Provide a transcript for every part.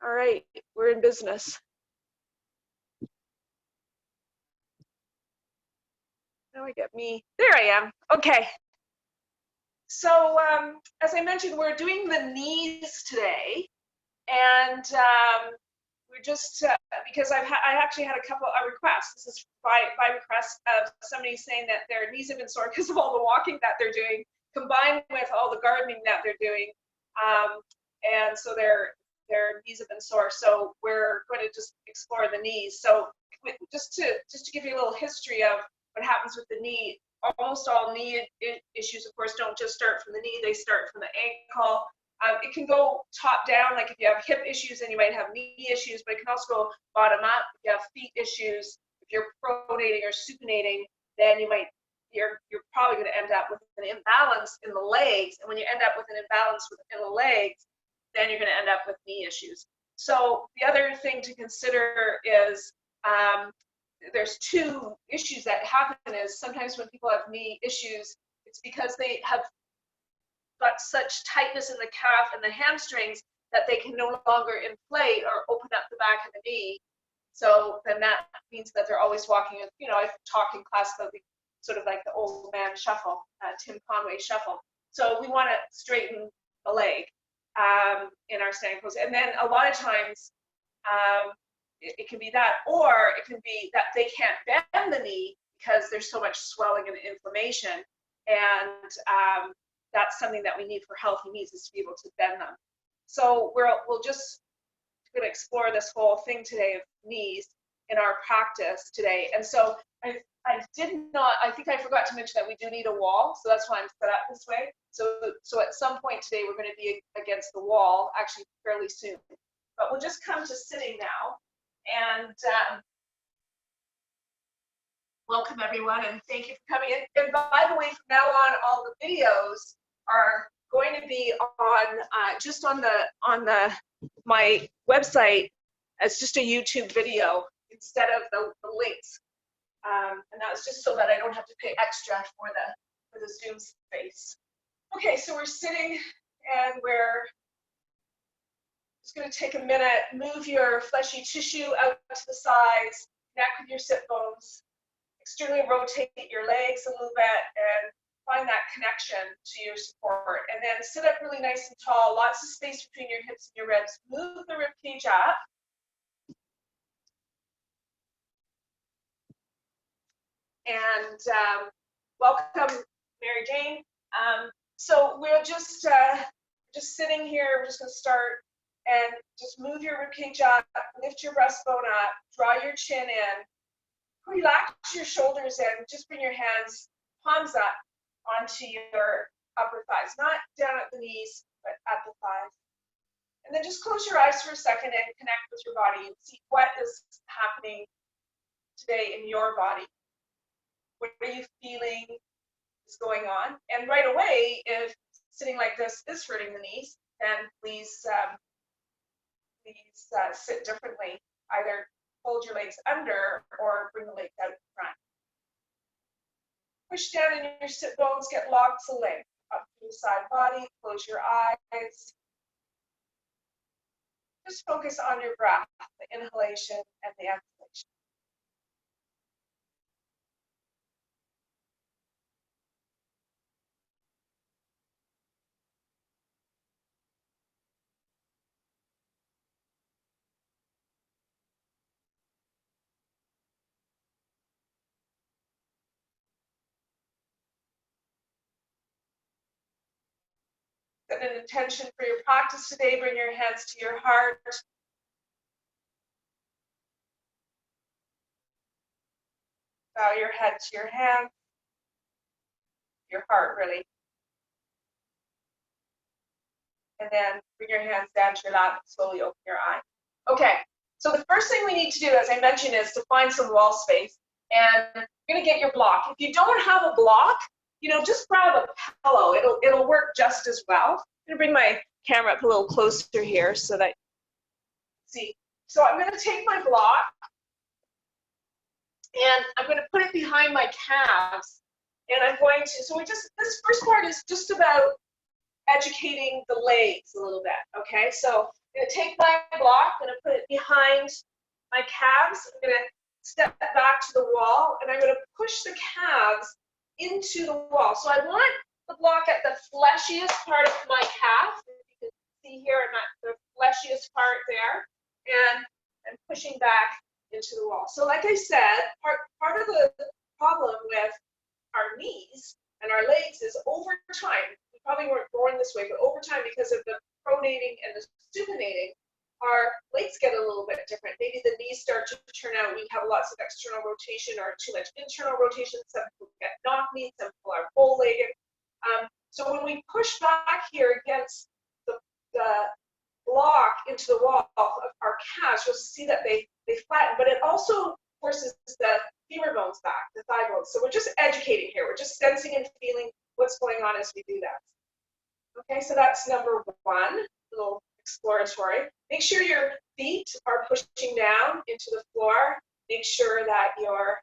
All right, we're in business. Now I get me. There I am. Okay. So as I mentioned, we're doing the knees today, and we're just because I actually had a couple of requests. This is by request of somebody saying that their knees have been sore because of all the walking that they're doing, combined with all the gardening that they're doing, and so their knees have been sore. So we're going to just explore the knees. So just to give you a little history of what happens with the knee. Almost all knee issues, of course, don't just start from the knee, they start from the ankle. It can go top down, like if you have hip issues, then you might have knee issues, but it can also go bottom up. If you have feet issues, if you're pronating or supinating, then you're probably going to end up with an imbalance in the legs. And when you end up with an imbalance in the legs, then you're going to end up with knee issues. So the other thing to consider is there's two issues that happen. Is sometimes when people have knee issues, it's because they have got such tightness in the calf and the hamstrings that they can no longer inflate or open up the back of the knee. So then that means that they're always walking. I've talked in class about the sort of like the old man shuffle, Tim Conway shuffle. So we want to straighten the leg in our standing pose. And then a lot of times, it can be that, or it can be that they can't bend the knee because there's so much swelling and inflammation, and that's something that we need for healthy knees, is to be able to bend them. So we'll just going to explore this whole thing today of knees in our practice today. And so I think I forgot to mention that we do need a wall, so that's why I'm set up this way. So at some point today we're going to be against the wall, actually fairly soon. But we'll just come to sitting now. And welcome everyone, and thank you for coming in. And by the way, from now on, all the videos are going to be on just on my website as just a YouTube video instead of the links. And that's just so that I don't have to pay extra for the Zoom space. Okay, so we're sitting and we're just going to take a minute, move your fleshy tissue out to the sides, connect with your sit bones, externally rotate your legs a little bit, and find that connection to your support. And then sit up really nice and tall, lots of space between your hips and your ribs. Move the rib cage up. And welcome, Mary Jane. So we're just sitting here. We're just going to start. And just move your ribcage up, lift your breastbone up, draw your chin in, relax your shoulders in, just bring your hands, palms up onto your upper thighs, not down at the knees, but at the thighs. And then just close your eyes for a second and connect with your body and see what is happening today in your body. What are you feeling is going on? And right away, if sitting like this is hurting the knees, then please sit differently. Either hold your legs under or bring the legs out in front. Push down in your sit bones, get lots of length up to the side body, close your eyes. Just focus on your breath, the inhalation and the exhalation. Set an intention for your practice today. Bring your hands to your heart. Bow your head to your hands, your heart really. And then bring your hands down to your lap and slowly open your eyes. Okay, so the first thing we need to do, as I mentioned, is to find some wall space. And you're going to get your block. If you don't have a block, just grab a pillow. It'll work just as well. I'm going to bring my camera up a little closer here so that see. So I'm going to take my block and I'm going to put it behind my calves. And I'm going to, this first part is just about educating the legs a little bit, okay? So I'm going to take my block, I'm going to put it behind my calves. I'm going to step back to the wall, and I'm going to push the calves into the wall. So I want the block at the fleshiest part of my calf. If you can see here, I'm at the fleshiest part there, and I'm pushing back into the wall. So like I said, part of the problem with our knees and our legs is over time, we probably weren't born this way, but over time, because of the pronating and the supinating, our legs get a little bit different. Maybe the knees start to turn out, we have lots of external rotation or too much internal rotation. Some people get knock knees, some people are bow-legged. So when we push back here against the block into the wall of our calves, you'll see that they flatten, but it also forces the femur bones back, the thigh bones. So we're just educating here. We're just sensing and feeling what's going on as we do that. Okay, so that's number one, a little exploratory. Make sure your feet are pushing down into the floor. Make sure that your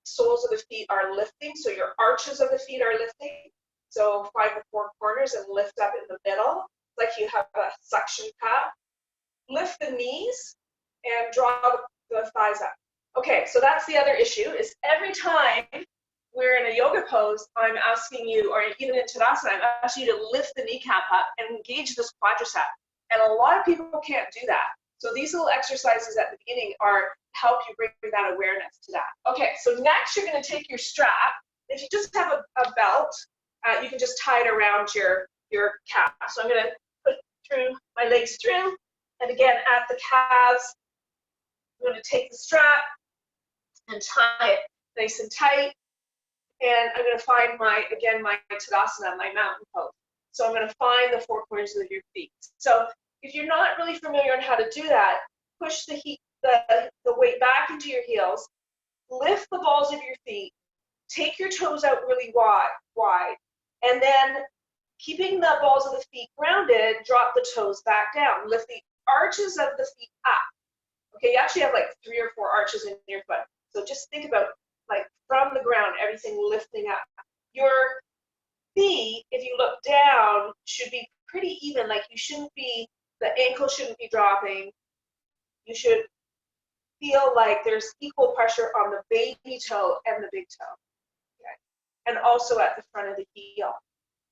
soles of the feet are lifting, so your arches of the feet are lifting. So find the four corners and lift up in the middle, like you have a suction cup. Lift the knees and draw the thighs up. Okay, so that's the other issue, is every time we're in a yoga pose, I'm asking you, or even in Tadasana, I'm asking you to lift the kneecap up and engage this quadricep. And a lot of people can't do that. So these little exercises at the beginning help you bring that awareness to that. Okay, so next you're going to take your strap. If you just have a belt, you can just tie it around your calf. So I'm going to put through my legs through, and again at the calves, I'm going to take the strap and tie it nice and tight. And I'm going to find my Tadasana, my mountain pose. So I'm going to find the four corners of your feet. So if you're not really familiar on how to do that, push the weight back into your heels, lift the balls of your feet, take your toes out really wide, and then keeping the balls of the feet grounded, drop the toes back down. Lift the arches of the feet up. Okay, you actually have like 3 or 4 arches in your foot. So just think about, like, from the ground, everything lifting up. Your feet, if you look down, should be pretty even. Like, the ankle shouldn't be dropping. You should feel like there's equal pressure on the baby toe and the big toe. Okay? And also at the front of the heel.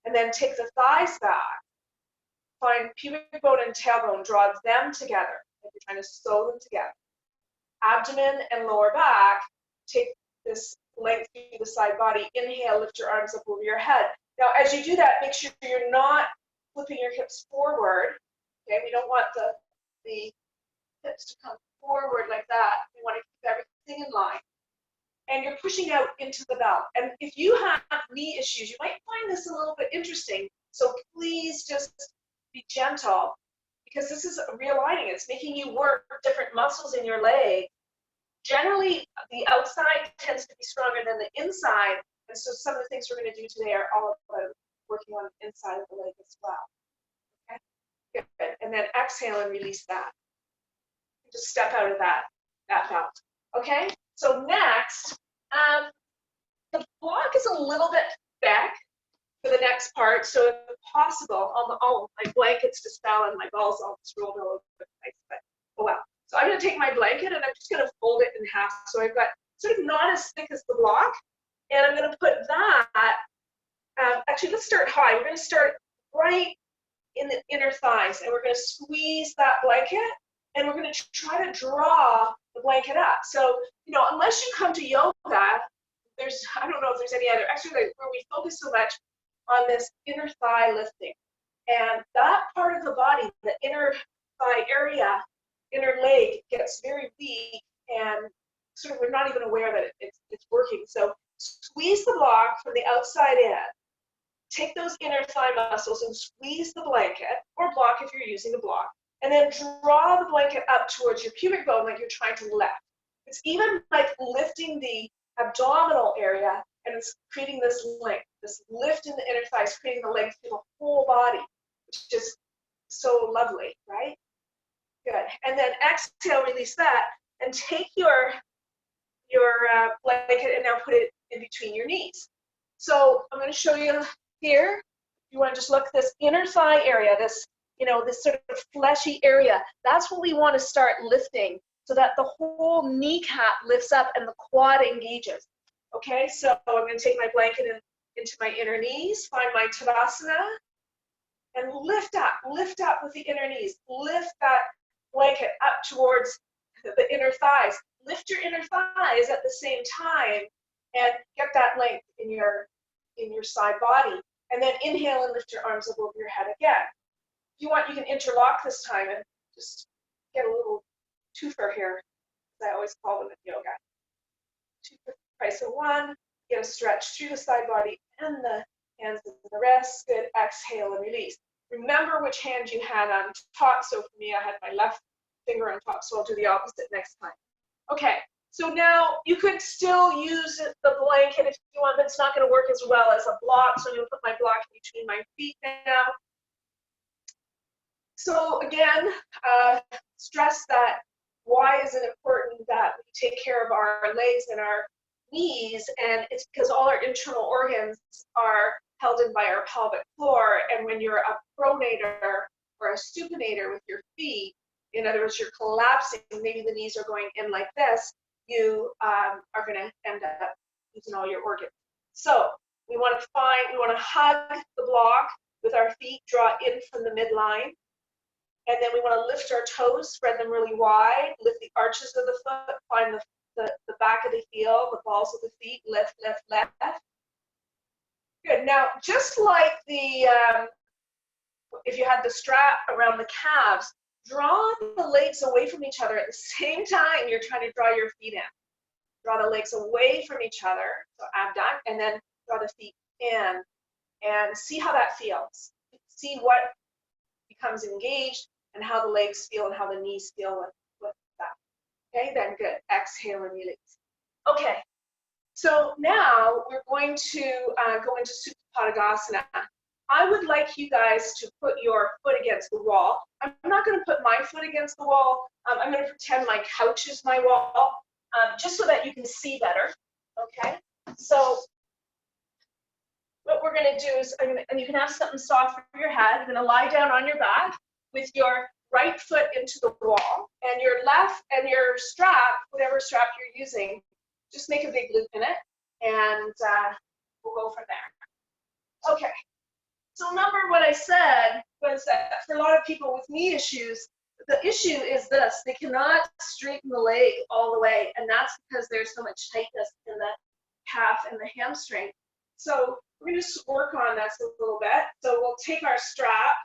And then take the thighs back. Find pubic bone and tailbone, draw them together. Like you're trying to sew them together. Abdomen and lower back, take this length through the side body. Inhale, lift your arms up over your head. Now, as you do that, make sure you're not flipping your hips forward. Okay, we don't want the hips to come forward like that. We want to keep everything in line. And you're pushing out into the belt. And if you have knee issues, you might find this a little bit interesting. So please just be gentle, because this is realigning. It's making you work different muscles in your leg. Generally, the outside tends to be stronger than the inside. And so some of the things we're going to do today are all about working on the inside of the leg as well. Okay, good. And then exhale and release that. Just step out of that belt. Okay, so next, the block is a little bit thick for the next part. So if possible, my blankets just fell and my balls all just rolled all over the place. But oh well. So I'm going to take my blanket and I'm just going to fold it in half. So I've got sort of not as thick as the block. And I'm going to put that, actually let's start high. We're going to start right in the inner thighs, and we're going to squeeze that blanket, and we're going to try to draw the blanket up. So, unless you come to yoga, I don't know if there's any other exercise where we focus so much on this inner thigh lifting. And that part of the body, the inner thigh area, inner leg, gets very weak, and sort of we're not even aware that it's working. So squeeze the block from the outside in. Take those inner thigh muscles and squeeze the blanket, or block if you're using a block, and then draw the blanket up towards your pubic bone like you're trying to lift. It's even like lifting the abdominal area, and it's creating this length, this lift in the inner thighs, creating the length through the whole body, which is just so lovely, right? Good. And then exhale, release that, and take your blanket and now put it in between your knees. So I'm going to show you here. You want to just look at this inner thigh area, this you know, this sort of fleshy area. That's what we want to start lifting so that the whole kneecap lifts up and the quad engages. Okay, so I'm going to take my blanket into my inner knees, find my Tadasana, and lift up with the inner knees. Lift that blanket up towards the inner thighs. Lift your inner thighs at the same time and get that length in your side body. And then inhale and lift your arms up over your head again. If you want, you can interlock this time and just get a little twofer here, as I always call them in yoga. Two for the price of one. Get a stretch through the side body and the hands and the wrists. Good. Exhale and release. Remember which hand you had on top. So for me, I had my left finger on top, so I'll do the opposite next time. Okay, so now you could still use the blanket if you want, but it's not going to work as well as a block, so I'm going to put my block in between my feet now. So again, stress that why is it important that we take care of our legs and our knees, and it's because all our internal organs are held in by our pelvic floor, and when you're a pronator or a supinator with your feet, in other words, you're collapsing, maybe the knees are going in like this, you are going to end up using all your organs. So we want to hug the block with our feet, draw in from the midline, and then we want to lift our toes, spread them really wide, lift the arches of the foot, find the back of the heel, the balls of the feet, lift, lift, lift. Good. Now, just like if you had the strap around the calves, draw the legs away from each other at the same time you're trying to draw your feet in. Draw the legs away from each other, so abduct, and then draw the feet in, and see how that feels. See what becomes engaged and how the legs feel and how the knees feel with that. Okay, then good. Exhale and release. Okay, so now we're going to go into Supta Padangusthasana. I would like you guys to put your foot against the wall. I'm not going to put my foot against the wall. I'm going to pretend my couch is my wall, just so that you can see better. Okay, so what we're going to do is, and you can have something soft for your head. You're going to lie down on your back with your right foot into the wall, and your left and your strap, whatever strap you're using, just make a big loop in it, and we'll go from there. Okay. So remember what I said was that for a lot of people with knee issues, the issue is this: they cannot straighten the leg all the way, and that's because there's so much tightness in the calf and the hamstring. So we're going to work on this a little bit. So we'll take our strap,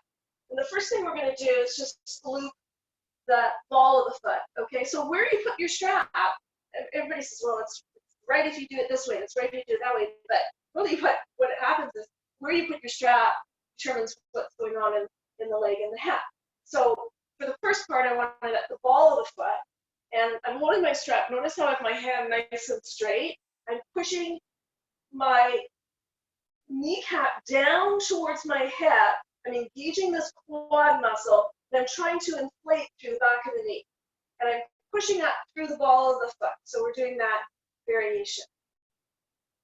and the first thing we're going to do is just loop the ball of the foot. Okay, so where you put your strap, everybody says, well, it's right if you do it this way, it's right if you do it that way, but really what happens is where you put your strap determines what's going on in the leg and the hip. So for the first part, I want it at the ball of the foot, and I'm holding my strap. Notice how I have my hand nice and straight. I'm pushing my kneecap down towards my hip. I'm engaging this quad muscle, and I'm trying to inflate through the back of the knee. And I'm pushing up through the ball of the foot. So we're doing that variation.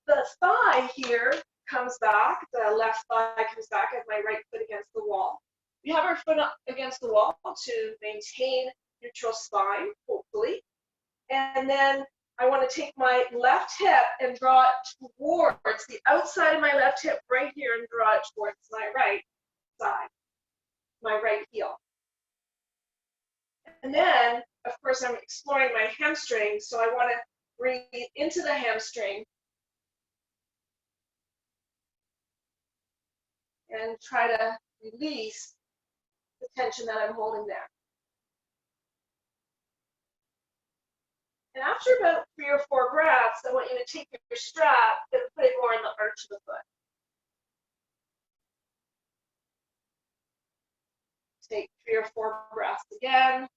The thigh here comes back, the left thigh comes back as my right foot against the wall. We have our foot up against the wall to maintain neutral spine, hopefully. And then I want to take my left hip and draw it towards the outside of my left hip right here and draw it towards my right side, my right heel. And then, of course, I'm exploring my hamstring, so I want to breathe into the hamstring and try to release the tension that I'm holding there. And after about 3 or 4 breaths, I want you to take your strap and put it more in the arch of the foot. Take 3 or 4 breaths again.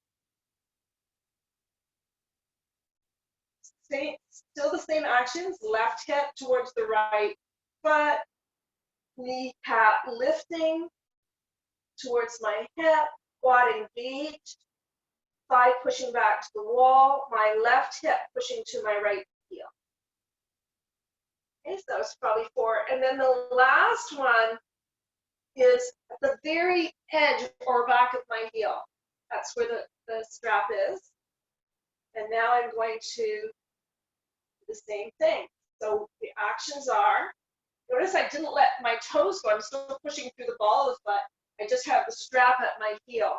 Still the same actions, left hip towards the right foot, kneecap lifting towards my hip, quad engaged, thigh pushing back to the wall, my left hip pushing to my right heel. Okay, so that was probably 4. And then the last one is at the very edge or back of my heel. That's where the strap is. And now I'm going to do the same thing. So the actions are, notice I didn't let my toes go. I'm still pushing through the ball of the foot. I just have the strap at my heel.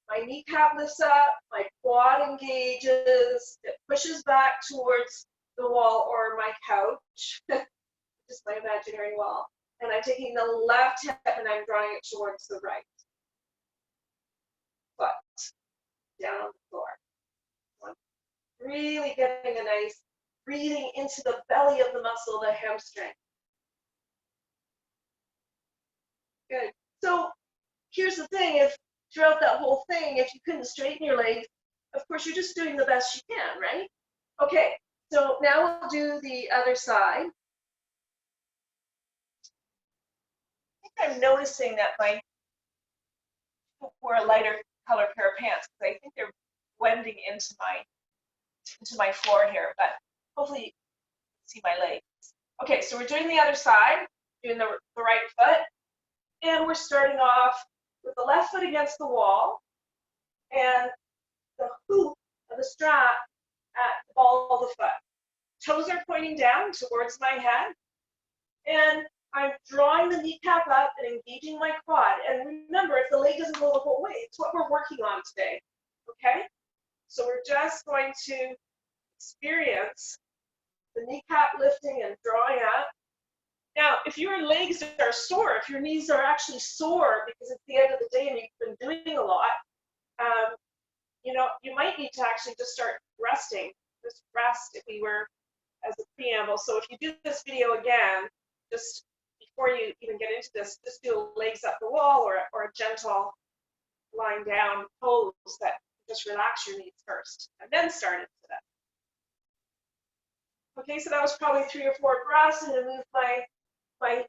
My kneecap lifts up, my quad engages, it pushes back towards the wall or my couch, just my imaginary wall. And I'm taking the left hip and I'm drawing it towards the right. Foot down on the floor. Really getting a nice breathing into the belly of the muscle, the hamstring. Good. So here's the thing, if throughout that whole thing, if you couldn't straighten your legs, of course you're just doing the best you can, right? Okay, so now we'll do the other side. I think I'm noticing that my wore a lighter color pair of pants because I think they're blending into my floor here, but hopefully you can see my legs. Okay, so we're doing the other side, doing the right foot, and we're starting off with the left foot against the wall and the hoop of the strap at the ball of the foot. Toes are pointing down towards my head, and I'm drawing the kneecap up and engaging my quad. And remember, if the leg doesn't go the whole way, it's what we're working on today, okay? So we're just going to experience the kneecap lifting and drawing up. Now, if your legs are sore, if your knees are actually sore because it's the end of the day and you've been doing a lot, you know, you might need to actually just start resting. Just rest if we were as a preamble. So if you do this video again, just before you even get into this, just do legs up the wall or a gentle lying down pose that just relax your knees first and then start into that. Okay, so that was probably 3 or 4 breaths. I'm going to move my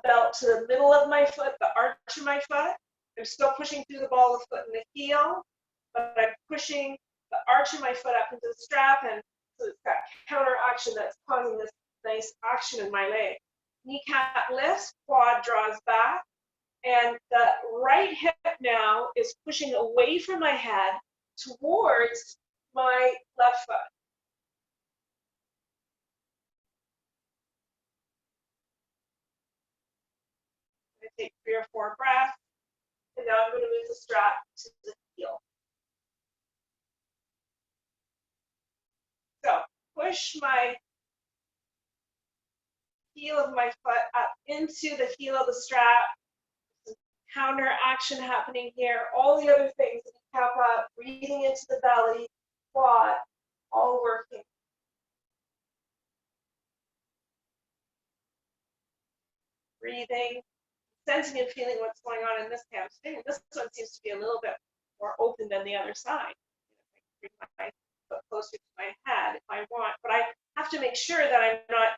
belt to the middle of my foot, the arch of my foot. I'm still pushing through the ball of the foot and the heel, but I'm pushing the arch of my foot up into the strap, and so it's got counter action that's causing this nice action in my leg. Kneecap lifts, quad draws back, and the right hip now is pushing away from my head towards my left foot. I'm going to take 3 or 4 breaths, and now I'm going to move the strap to the heel. So push my heel of my foot up into the heel of the strap. Some counter action happening here. All the other things, kneecap up, breathing into the belly, quad, all working. Breathing, sensing and feeling what's going on in this hamstring. And this one seems to be a little bit more open than the other side. Bring my foot closer to my head if I want, but I have to make sure that I'm not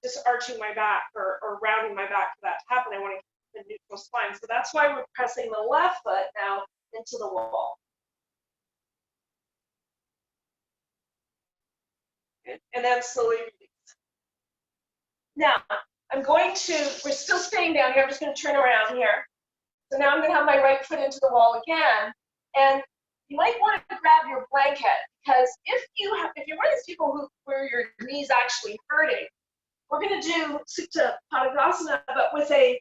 just arching my back or rounding my back for that to happen. I want to keep a neutral spine. So that's why we're pressing the left foot now into the wall. Good. And then slowly release. Now, we're still staying down here. I'm just going to turn around here. So now I'm going to have my right foot into the wall again. And you might want to grab your blanket, because if you're one of these people where your knee's actually hurting, we're going to do Supta Padangusthasana, but with a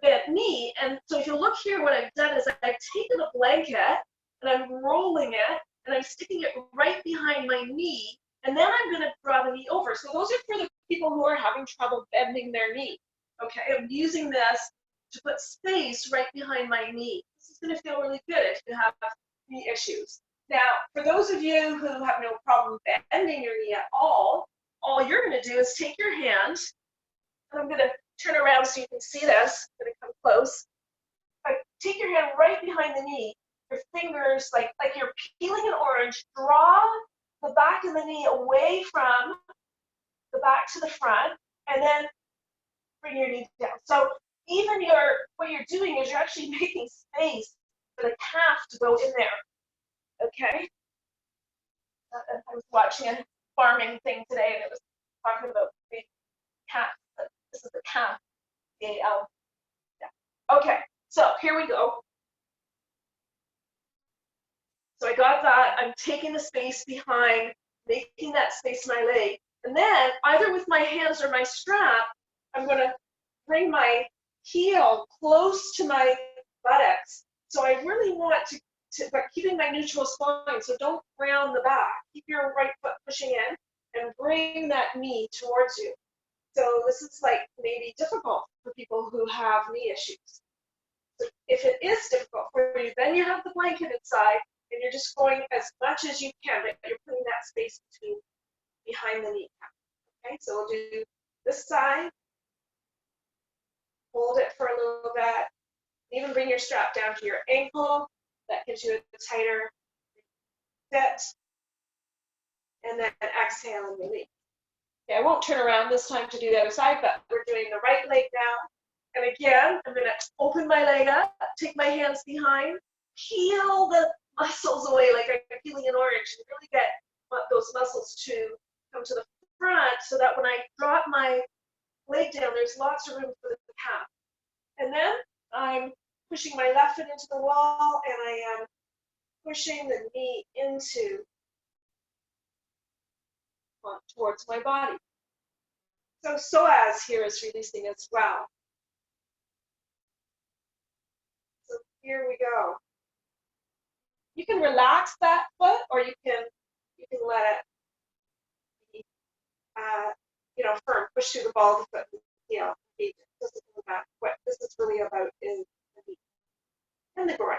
bent knee. And so if you look here, what I've done is I've taken a blanket and I'm rolling it and I'm sticking it right behind my knee, and then I'm going to draw the knee over. So those are for the people who are having trouble bending their knee. Okay, I'm using this to put space right behind my knee. This is going to feel really good if you have knee issues. Now, for those of you who have no problem bending your knee at all you're going to do is take your hand, and I'm going to turn around so you can see this. I'm going to come close. Take your hand right behind the knee, your fingers like you're peeling an orange. Draw the back of the knee away from the back to the front, and then bring your knee down. So even what you're doing is you're actually making space for the calf to go in there. Okay? I was watching a farming thing today, and it was talking about the calf. This is the calf. A-L. Yeah. Okay, so here we go. So I got that. I'm taking the space behind, making that space in my leg. And then either with my hands or my strap, I'm going to bring my heel close to my buttocks. So I really want to but keeping my neutral spine. So don't round the back. Keep your right foot pushing in and bring that knee towards you. So this is like maybe difficult for people who have knee issues. So if it is difficult for you, then you have the blanket inside and you're just going as much as you can, but you're putting that space behind the kneecap. Okay, so we'll do this side. Hold it for a little bit. Even bring your strap down to your ankle. That gives you a tighter fit. And then exhale and release. Okay, I won't turn around this time to do the other side, but we're doing the right leg now. And again, I'm going to open my leg up, take my hands behind, peel the muscles away like I'm peeling an orange, and really get those muscles to come to the front so that when I drop my leg down, there's lots of room for the calf. And then I'm pushing my left foot into the wall, and I am pushing the knee into towards my body. So psoas here is releasing as well. So here we go. You can relax that foot, or you can let it be, firm. Push through the ball of the foot. What this is really about is the knee and the groin.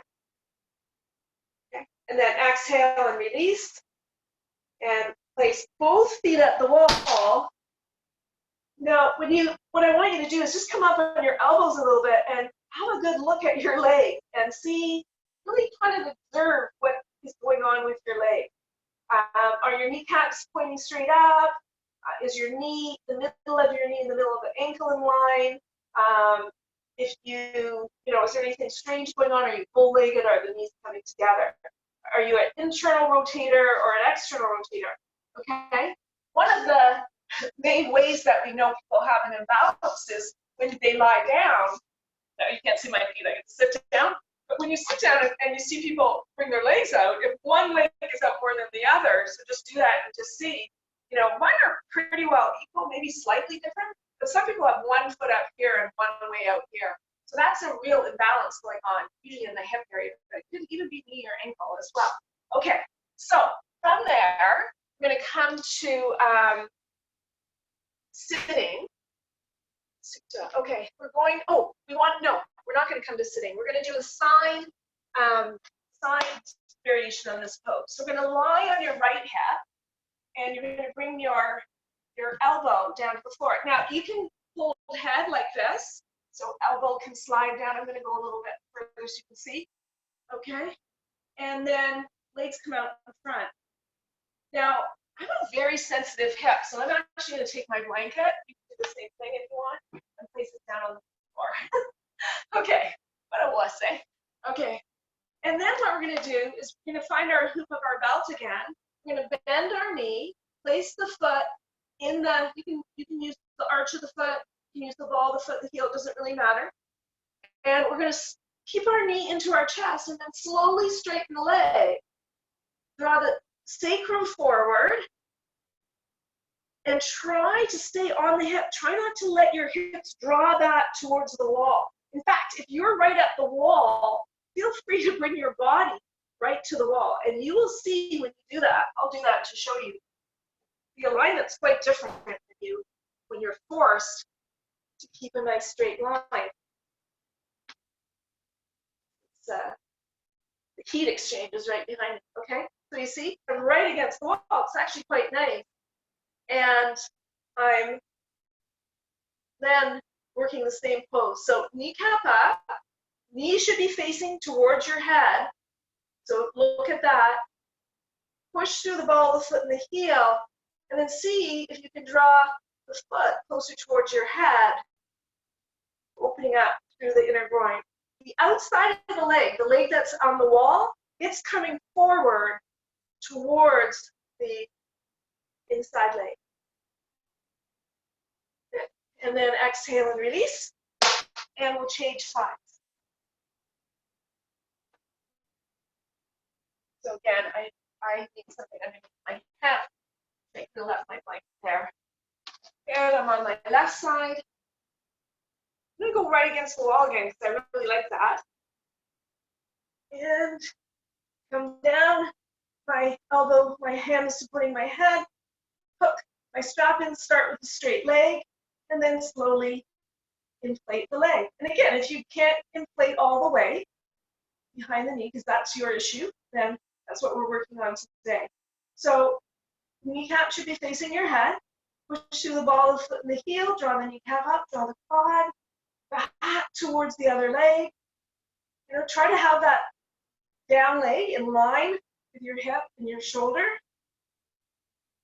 Okay, and then exhale and release, and place both feet at the wall. Now, what I want you to do is just come up on your elbows a little bit and have a good look at your leg and see, really kind of observe what is going on with your leg. Are your kneecaps pointing straight up? Is your knee, the middle of your knee in the middle of the ankle in line? If is there anything strange going on? Are you full-legged? Are the knees coming together? Are you an internal rotator or an external rotator? Okay. One of the main ways that we know people have an imbalance is when they lie down. Now you can't see my feet, I can sit down. But when you sit down and you see people bring their legs out, if one leg is up more than the other, so just do that and just see, mine are pretty well equal, maybe slightly different, but some people have one foot up here and one way out here. So that's a real imbalance going on, usually in the hip area, but it could even be knee or ankle as well. Okay, so from there, I'm going to come to sitting. Okay, we're not going to come to sitting. We're going to do a side variation on this pose. So we're going to lie on your right hip, and you're going to bring your elbow down to the floor. Now, you can hold head like this, so elbow can slide down. I'm going to go a little bit further so you can see. Okay, and then legs come out in front. Now, I have a very sensitive hip, so I'm actually going to take my blanket. You can do the same thing if you want, and place it down on the floor. Okay, what a blessing. Okay, and then what we're going to do is we're going to find our hoop of our belt again. We're going to bend our knee, place the foot in the, you can use the arch of the foot, you can use the ball of the foot, the heel, it doesn't really matter. And we're going to keep our knee into our chest and then slowly straighten the leg. Draw the sacrum forward and try to stay on the hip. Try not to let your hips draw back towards the wall. In fact, if you're right at the wall, feel free to bring your body right to the wall. And you will see when you do that, I'll do that to show you, the alignment's quite different when you're forced to keep a nice straight line. It's, the heat exchange is right behind it, okay? So you see, I'm right against the wall. It's actually quite nice. And I'm then working the same pose. So kneecap up, knees should be facing towards your head. So look at that. Push through the ball of the foot and the heel, and then see if you can draw the foot closer towards your head, opening up through the inner groin. The outside of the leg that's on the wall, it's coming forward towards the inside leg. And then exhale and release. and we'll change sides. So again, I need something underneath my hip. Make the left leg like there. And I'm on my left side. I'm gonna go right against the wall again because I really like that. And come down, my elbow, my hand is supporting my head. Hook my strap in, start with a straight leg, and then slowly inflate the leg. And again, if you can't inflate all the way behind the knee, because that's your issue, then that's what we're working on today. So kneecap should be facing your head. Push through the ball of the foot and the heel, draw the kneecap up, draw the quad, back towards the other leg. You know, try to have that down leg in line with your hip and your shoulder.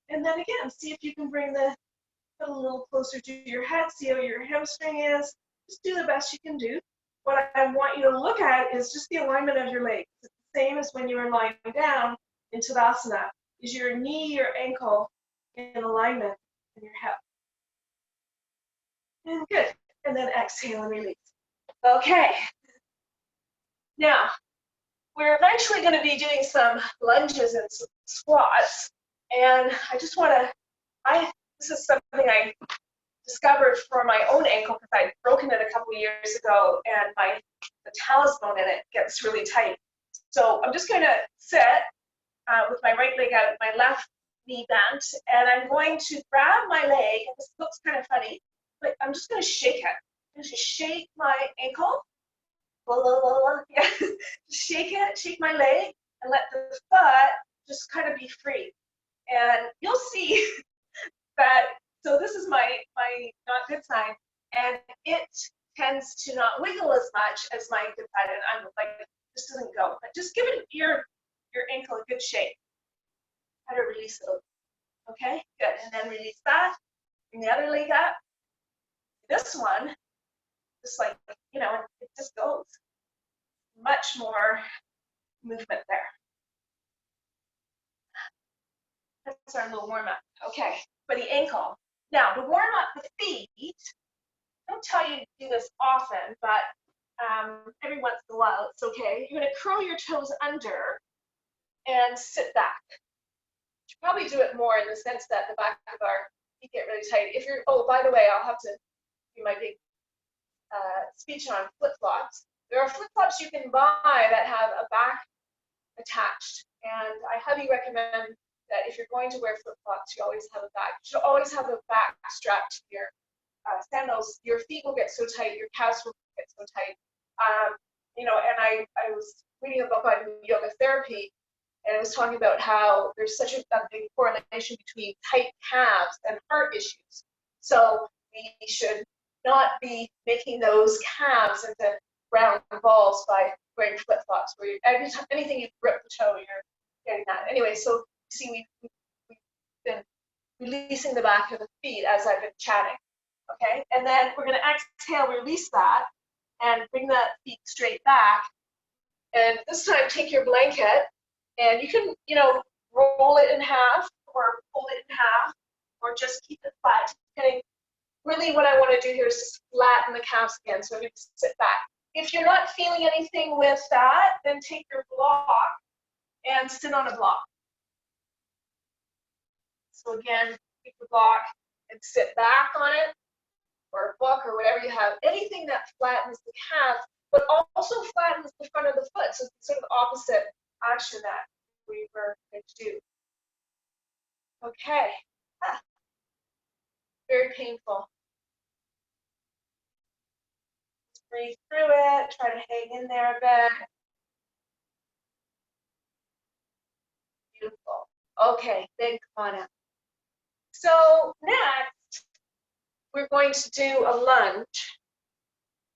And then again, see if you can bring the foot a little closer to your head, see how your hamstring is. Just do the best you can do. What I want you to look at is just the alignment of your legs. It's the same as when you were lying down in Tadasana. Is your knee, your ankle in alignment in your hip? And good. And then exhale and release. Okay. Now, we're eventually going to be doing some lunges and some squats. And I just want to, this is something I discovered for my own ankle because I'd broken it a couple of years ago and the talus bone in it gets really tight. So I'm just going to sit with my right leg out, my left knee bent, and I'm going to grab my leg, and this looks kind of funny, but I'm just going to shake it. I'm going to shake my ankle, yeah. Shake it, shake my leg, and let the foot just kind of be free. And you'll see that, so this is my not good side, and it tends to not wiggle as much as my good side, and I'm like, this doesn't go. But just give it your ankle a good shake. Try to release it. Okay, good. And then release that. Bring the other leg up. This one, just like, you know, it just goes. Much more movement there. That's our little warm up. Okay, for the ankle. Now, to warm up the feet, I don't tell you to do this often, but every once in a while it's okay. You're going to curl your toes under and sit back. You should probably do it more in the sense that the back of our feet get really tight. If you're, oh, by the way, I'll have to do my big speech on flip-flops. There are flip-flops you can buy that have a back attached, and I highly recommend that if you're going to wear flip-flops, you always have a back. You should always have a back strapped to your sandals. Your feet will get so tight, your calves will get so tight. You know, and I was reading a book on yoga therapy, and it was talking about how there's such a big correlation between tight calves and heart issues. So we should not be making those calves into round balls by wearing flip-flops, where anything you grip the toe, you're getting that. Anyway, so see, we've been releasing the back of the feet as I've been chatting, okay? And then we're gonna exhale, release that, and bring the feet straight back. And this time, take your blanket, and you can, you know, roll it in half, or pull it in half, or just keep it flat. Okay? Really what I wanna do here is just flatten the calves again, so I'm gonna sit back. If you're not feeling anything with that, then take your block and sit on a block. So again, take the block and sit back on it, or a book, or whatever you have. Anything that flattens the calf, but also flattens the front of the foot. So it's sort of opposite action that we were going to do. Okay. Very painful. Breathe through it, try to hang in there a bit. Beautiful. Okay, then come on up. So next, we're going to do a lunge.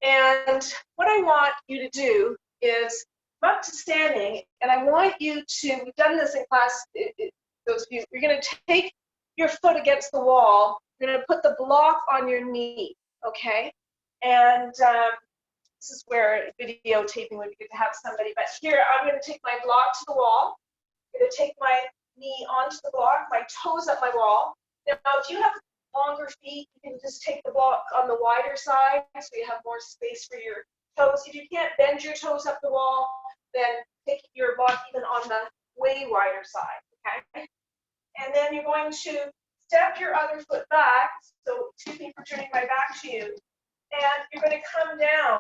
And what I want you to do is come up to standing, and I want you to, we've done this in class, those of you, you're going to take your foot against the wall, you're going to put the block on your knee, okay? And this is where videotaping would be good to have somebody, but here I'm going to take my block to the wall, I'm going to take my knee onto the block, my toes up my wall. Now if you have longer feet, you can just take the block on the wider side so you have more space for your toes. If you can't bend your toes up the wall, then take your block even on the way wider side, okay? And then you're going to step your other foot back, so excuse me for turning my back to you, and you're going to come down.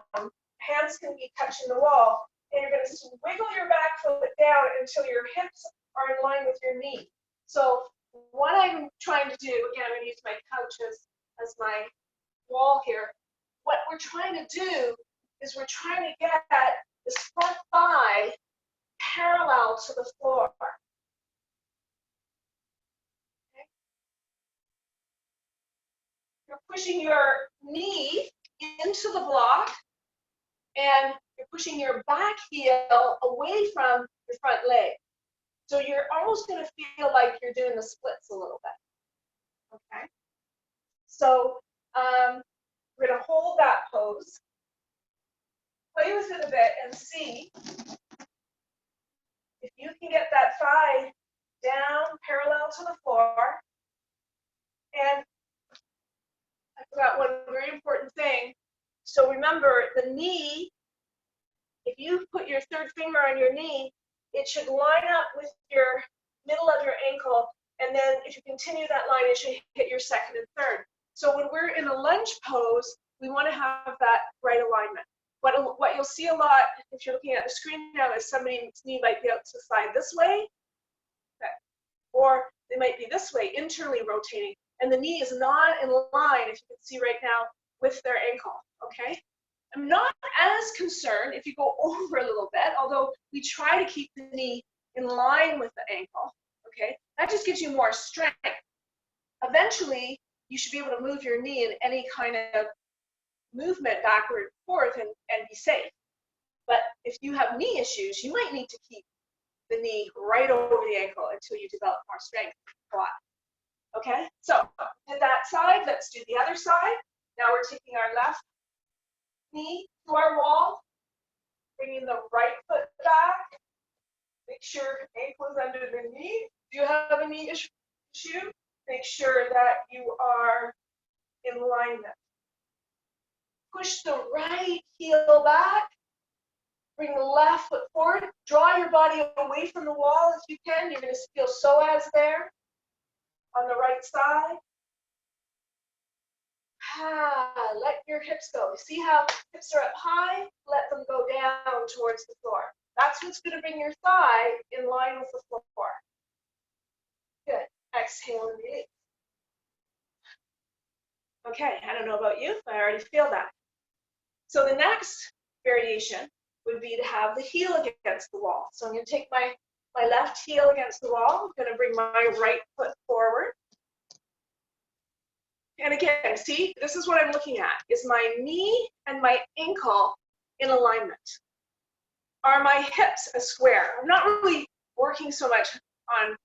Hands can be touching the wall, and you're going to wiggle your back foot down until your hips are in line with your knee. So what I'm trying to do, again, I'm going to use my couch as my wall here. What we're trying to do is we're trying to get this front thigh parallel to the floor. Okay. You're pushing your knee into the block, and you're pushing your back heel away from your front leg. So you're almost going to feel like you're doing the splits a little bit. Okay. So we're going to hold that pose, play with it a bit, and see if you can get that thigh down parallel to the floor. And I forgot one very important thing. So remember, the knee, if you put your third finger on your knee, it should line up with your middle of your ankle, and then if you continue that line, it should hit your second and third. So when we're in a lunge pose, we want to have that right alignment. What you'll see a lot, if you're looking at the screen now, is somebody's knee might be out to the side this way, okay, or they might be this way, internally rotating, and the knee is not in line, if you can see right now, with their ankle, okay? I'm not as concerned if you go over a little bit, although we try to keep the knee in line with the ankle, okay? That just gives you more strength. Eventually, you should be able to move your knee in any kind of movement backward and forth and be safe. But if you have knee issues, you might need to keep the knee right over the ankle until you develop more strength in the quad. Okay, so did that side, let's do the other side. Now we're taking our left knee to our wall, bringing the right foot back. Make sure ankle is under the knee. Do you have a knee issue? Make sure that you are in alignment. Push the right heel back. Bring the left foot forward. Draw your body away from the wall if you can. You're going to feel psoas there on the right side. Let your hips go. See how hips are up high? Let them go down towards the floor. That's what's going to bring your thigh in line with the floor. Good. Exhale and release. Okay, I don't know about you, but I already feel that. So the next variation would be to have the heel against the wall. So I'm going to take my left heel against the wall. I'm going to bring my right foot forward. And again, see, this is what I'm looking at. Is my knee and my ankle in alignment? Are my hips a square? I'm not really working so much on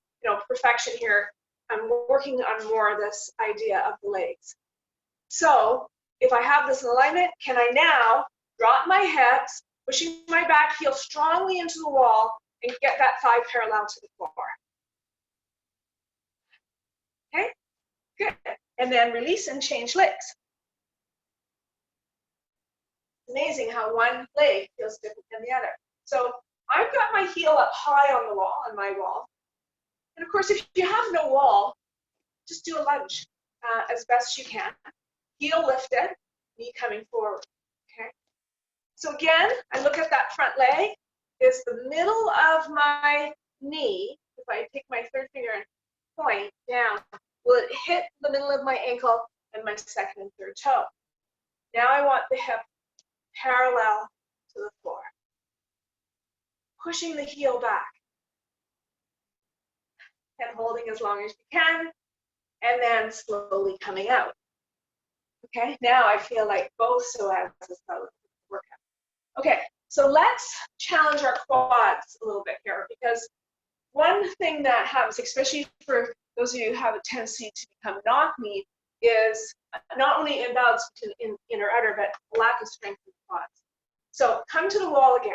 perfection here. I'm working on more of this idea of the legs. So if I have this in alignment, can I now drop my hips, pushing my back heel strongly into the wall, and get that thigh parallel to the floor? Okay, good. And then release and change legs. It's amazing how one leg feels different than the other. So I've got my heel up high on the wall, on my wall. And of course, if you have no wall, just do a lunge as best you can. Heel lifted, knee coming forward, okay? So again, I look at that front leg. Is the middle of my knee, if I take my third finger and point down, will it hit the middle of my ankle and my second and third toe? Now I want the hip parallel to the floor. Pushing the heel back and holding as long as you can, and then slowly coming out. Okay, now I feel like both psoas work out. Okay, so let's challenge our quads a little bit here, because one thing that happens, especially for those of you who have a tendency to become knock-kneed, is not only imbalance between inner outer, but lack of strength in the quads. So come to the wall again.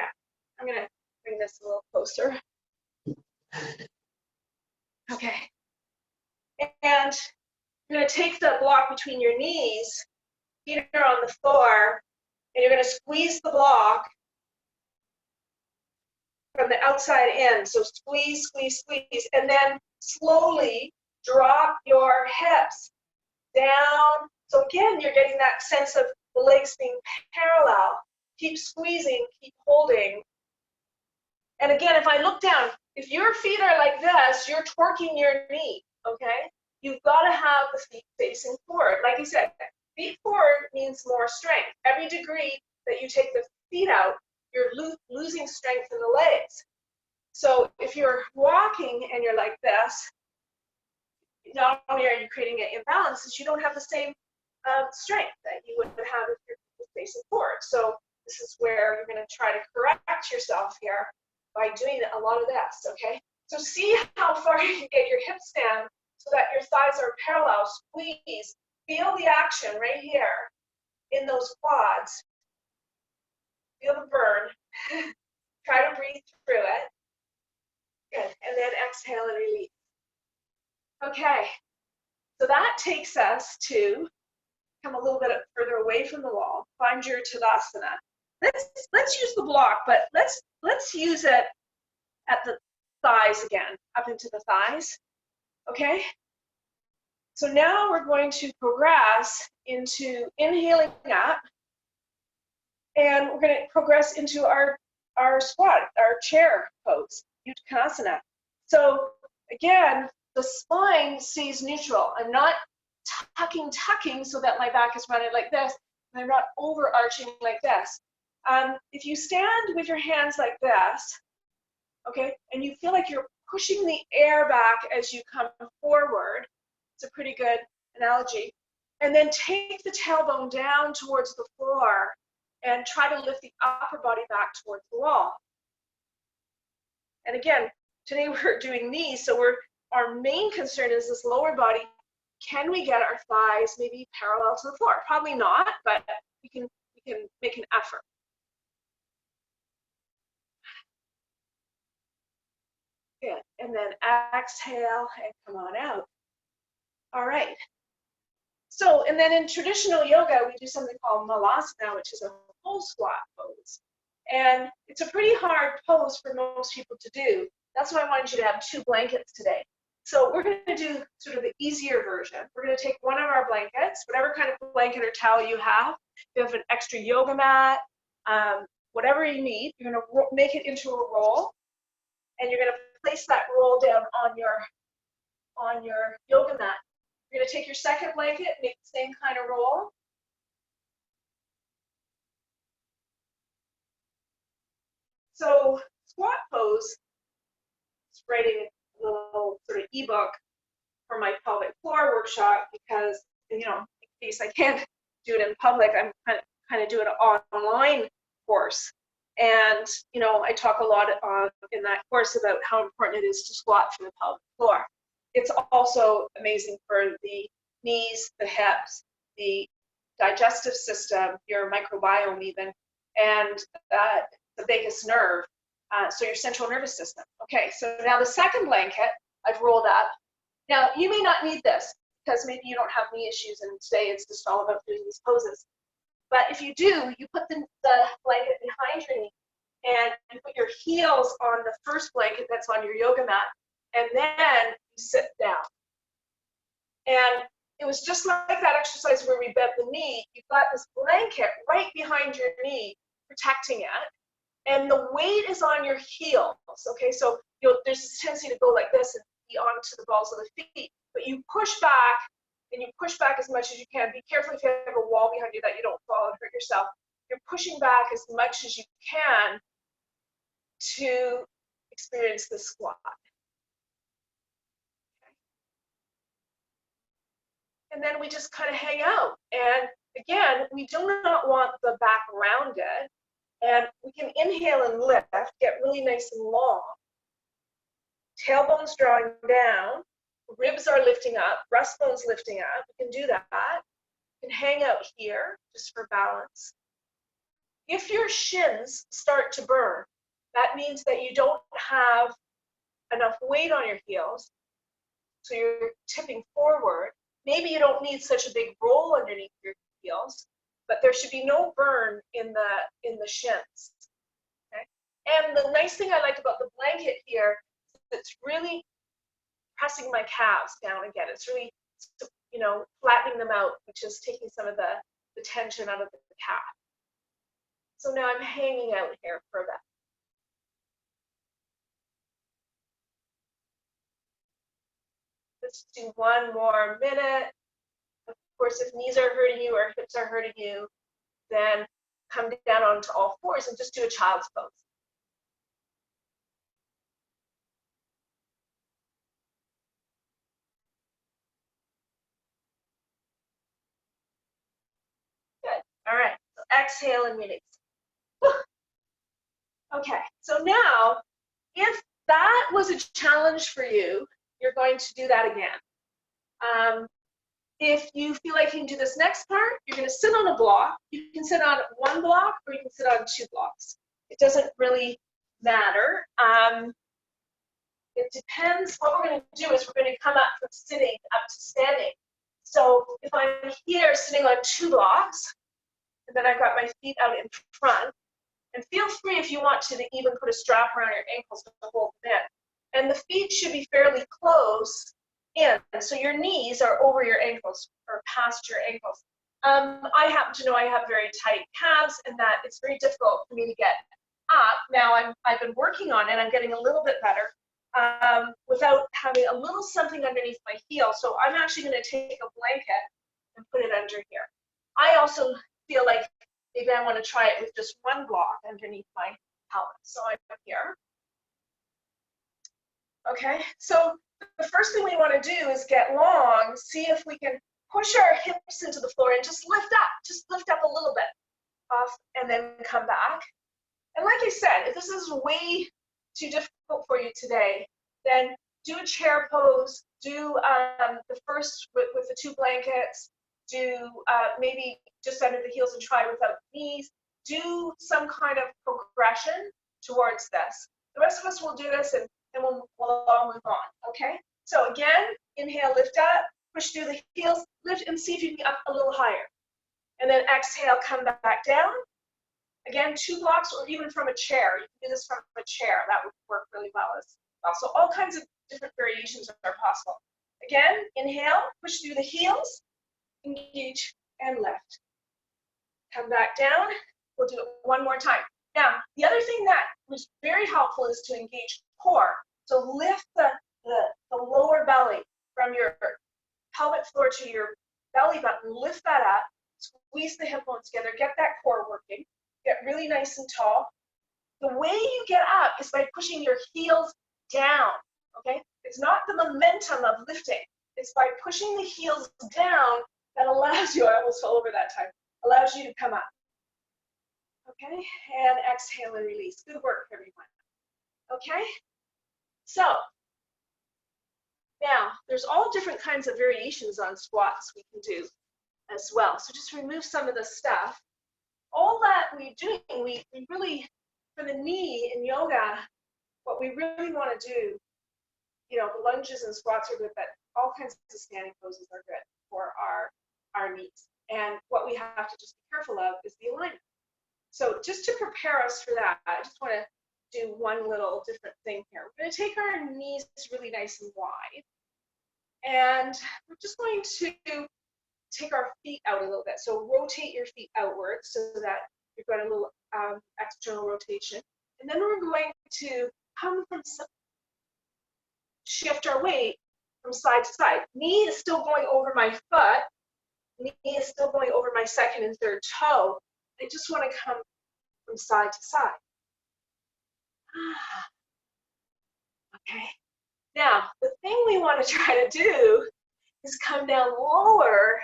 I'm going to bring this a little closer. Okay. And going to take the block between your knees, feet are on the floor, and you're going to squeeze the block from the outside in. So squeeze, squeeze, squeeze, and then slowly drop your hips down. So again, you're getting that sense of the legs being parallel. Keep squeezing, keep holding. And again, if I look down, if your feet are like this, you're twerking your knee, okay? You've got to have the feet facing forward. Like you said, feet forward means more strength. Every degree that you take the feet out, you're losing strength in the legs. So if you're walking and you're like this, not only are you creating an imbalance, is you don't have the same strength that you would have if you're facing forward. So this is where you're going to try to correct yourself here by doing a lot of this, okay? So see how far you can get your hips down so that your thighs are parallel. Squeeze. Feel the action right here in those quads. Feel the burn. Try to breathe through it. Good. And then exhale and release. Okay. So that takes us to come a little bit further away from the wall. Find your Tadasana. Let's use the block, but let's use it at the thighs again, up into the thighs. Okay? So now we're going to progress into inhaling up, and we're going to progress into our squat, our chair pose, Uttanasana. So again, the spine stays neutral. I'm not tucking so that my back is running like this, and I'm not overarching like this. If you stand with your hands like this, okay, and you feel like you're pushing the air back as you come forward, it's a pretty good analogy. And then take the tailbone down towards the floor and try to lift the upper body back towards the wall. And again, today we're doing knees, so our main concern is this lower body. Can we get our thighs maybe parallel to the floor? Probably not, but we can make an effort. Good. And then exhale and come on out. All right. So, and then in traditional yoga, we do something called malasana, which is a full squat pose. And it's a pretty hard pose for most people to do. That's why I wanted you to have 2 blankets today. So we're going to do sort of the easier version. We're going to take one of our blankets, whatever kind of blanket or towel you have. If you have an extra yoga mat, whatever you need, you're going to make it into a roll, and you're going to place that roll down on your yoga mat. You're going to take your second blanket, make the same kind of roll. So squat pose, just writing a little sort of ebook for my pelvic floor workshop because, you know, in case I can't do it in public, I'm kind of doing an online course. And, you know, I talk a lot in that course about how important it is to squat for the pelvic floor. It's also amazing for the knees, the hips, the digestive system, your microbiome even, and the vagus nerve, so your central nervous system. Okay, so now the second blanket I've rolled up. Now, you may not need this because maybe you don't have knee issues and today it's just all about doing these poses. But if you do, you put the blanket behind your knee and you put your heels on the first blanket that's on your yoga mat, and then you sit down. And it was just like that exercise where we bent the knee. You've got this blanket right behind your knee protecting it, and the weight is on your heels, okay? So there's this tendency to go like this and be onto the balls of the feet, but you push back, and you push back as much as you can. Be careful if you have a wall behind you that you don't fall and hurt yourself. You're pushing back as much as you can to experience the squat. Okay. And then we just kind of hang out. And again, we do not want the back rounded. And we can inhale and lift, get really nice and long. Tailbone's drawing down. Ribs are lifting up, breastbone's lifting up. We can do that. You can hang out here just for balance. If your shins start to burn, that means that you don't have enough weight on your heels, so you're tipping forward. maybe you don't need such a big roll underneath your heels, but there should be no burn in the shins. Okay? And the nice thing I like about the blanket here is it's really pressing my calves down again. It's really, you know, flattening them out, which is taking some of the tension out of the calf. So now I'm hanging out here for a bit. Let's do one more minute. Of course, if knees are hurting you or hips are hurting you, then come down onto all fours and just do a child's pose. Good. All right. So exhale and release. Okay. So now, if that was a challenge for you, you're going to do that again. If you feel like you can do this next part, you're going to sit on a block. You can sit on one block or you can sit on 2 blocks. It doesn't really matter. It depends. What we're going to do is we're going to come up from sitting up to standing. So if I'm here sitting on 2 blocks, and then I've got my feet out in front, and feel free if you want to even put a strap around your ankles to hold them in. And the feet should be fairly close in, so your knees are over your ankles or past your ankles. I happen to know I have very tight calves, and that it's very difficult for me to get up. Now I've been working on it. I'm getting a little bit better without having a little something underneath my heel. So I'm actually going to take a blanket and put it under here. I also feel like maybe I want to try it with just one block underneath my pelvis. So I'm here. Okay, so the first thing we want to do is get long, see if we can push our hips into the floor and just lift up a little bit off and then come back. And like I said, if this is way too difficult for you today, then do a chair pose, do the first with the 2 blankets, do maybe just under the heels and try without knees, do some kind of progression towards this. The rest of us will do this and we'll all move on, okay? So again, inhale, lift up, push through the heels, lift and see if you can get up a little higher. And then exhale, come back down. Again, 2 blocks or even from a chair. You can do this from a chair. That would work really well as well. So all kinds of different variations are possible. Again, inhale, push through the heels, engage and lift. Come back down. We'll do it one more time. Now, the other thing that was very helpful is to engage core. So lift the lower belly from your pelvic floor to your belly button. Lift that up. Squeeze the hip bones together. Get that core working. Get really nice and tall. The way you get up is by pushing your heels down, okay? It's not the momentum of lifting. It's by pushing the heels down that allows you, I almost fell over that time, allows you to come up. Okay, and exhale and release. Good work, everyone. Okay, so now there's all different kinds of variations on squats we can do as well. So just remove some of the stuff. All that we're doing, we really, for the knee in yoga, what we really want to do, you know, the lunges and squats are good, but all kinds of standing poses are good for our knees. And what we have to just be careful of is the alignment. So just to prepare us for that, I just want to do one little different thing here. We're going to take our knees really nice and wide. And we're just going to take our feet out a little bit. So rotate your feet outwards so that you've got a little external rotation. And then we're going to come from, shift our weight from side to side. Knee is still going over my foot. Knee is still going over my second and third toe. I just want to come from side to side. Okay. Now, the thing we want to try to do is come down lower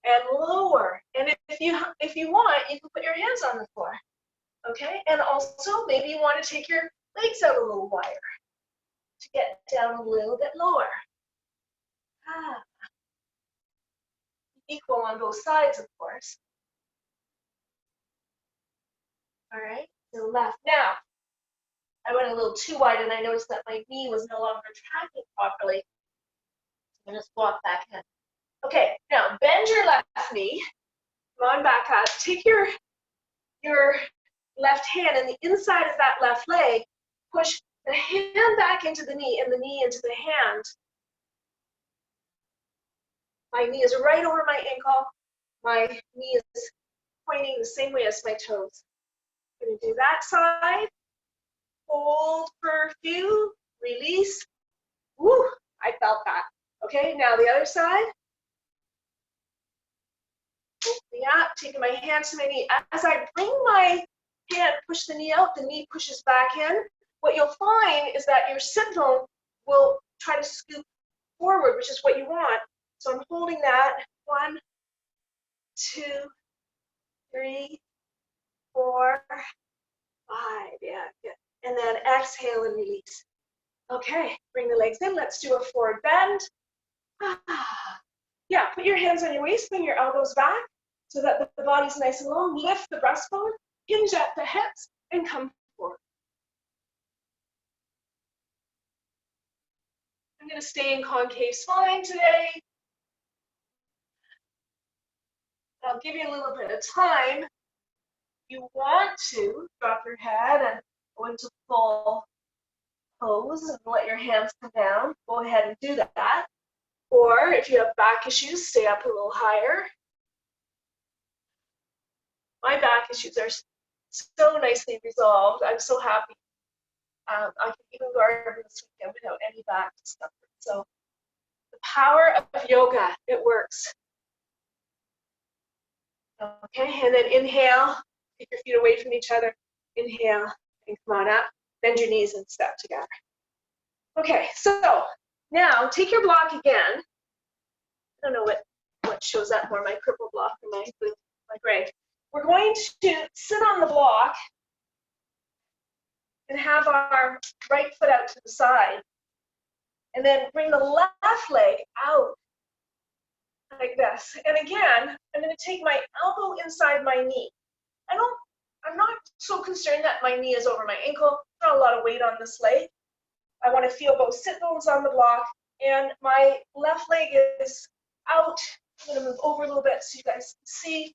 and lower. And if you want, you can put your hands on the floor. Okay? And also, maybe you want to take your legs out a little wider to get down a little bit lower. Equal on both sides, of course. All right, so left. Now, I went a little too wide and I noticed that my knee was no longer tracking properly. I'm going to just walk back in. Okay, now bend your left knee. Come on back up. Take your left hand and the inside of that left leg, push the hand back into the knee and the knee into the hand. My knee is right over my ankle. My knee is pointing the same way as my toes. I'm going to do that side. Hold for a few. Release. Woo! I felt that. Okay, now the other side. Opening up, taking my hand to my knee. As I bring my hand, push the knee out, the knee pushes back in. What you'll find is that your sit bone will try to scoop forward, which is what you want. So I'm holding that. 1, 2, 3, 4, 5. Yeah, good. And then exhale and release. Okay, bring the legs in. Let's do a forward bend. Yeah, put your hands on your waist, bring your elbows back so that the body's nice and long. Lift the breastbone, hinge at the hips, and come forward. I'm going to stay in concave spine today. I'll give you a little bit of time. If you want to drop your head and go into full pose and let your hands come down, go ahead and do that. Or if you have back issues, stay up a little higher. My back issues are so nicely resolved. I'm so happy. I can even garden this weekend without any back discomfort. So the power of yoga, it works. Okay, and then inhale, take your feet away from each other. Inhale, and come on up. Bend your knees and step together. Okay, so now take your block again. I don't know what shows up more, my purple block or my blue, my gray. We're going to sit on the block and have our right foot out to the side. And then bring the left leg out like this. And again, I'm going to take my elbow inside my knee. I'm not so concerned that my knee is over my ankle. Not a lot of weight on this leg. I want to feel both sit bones on the block, and my left leg is out. I'm going to move over a little bit so you guys can see.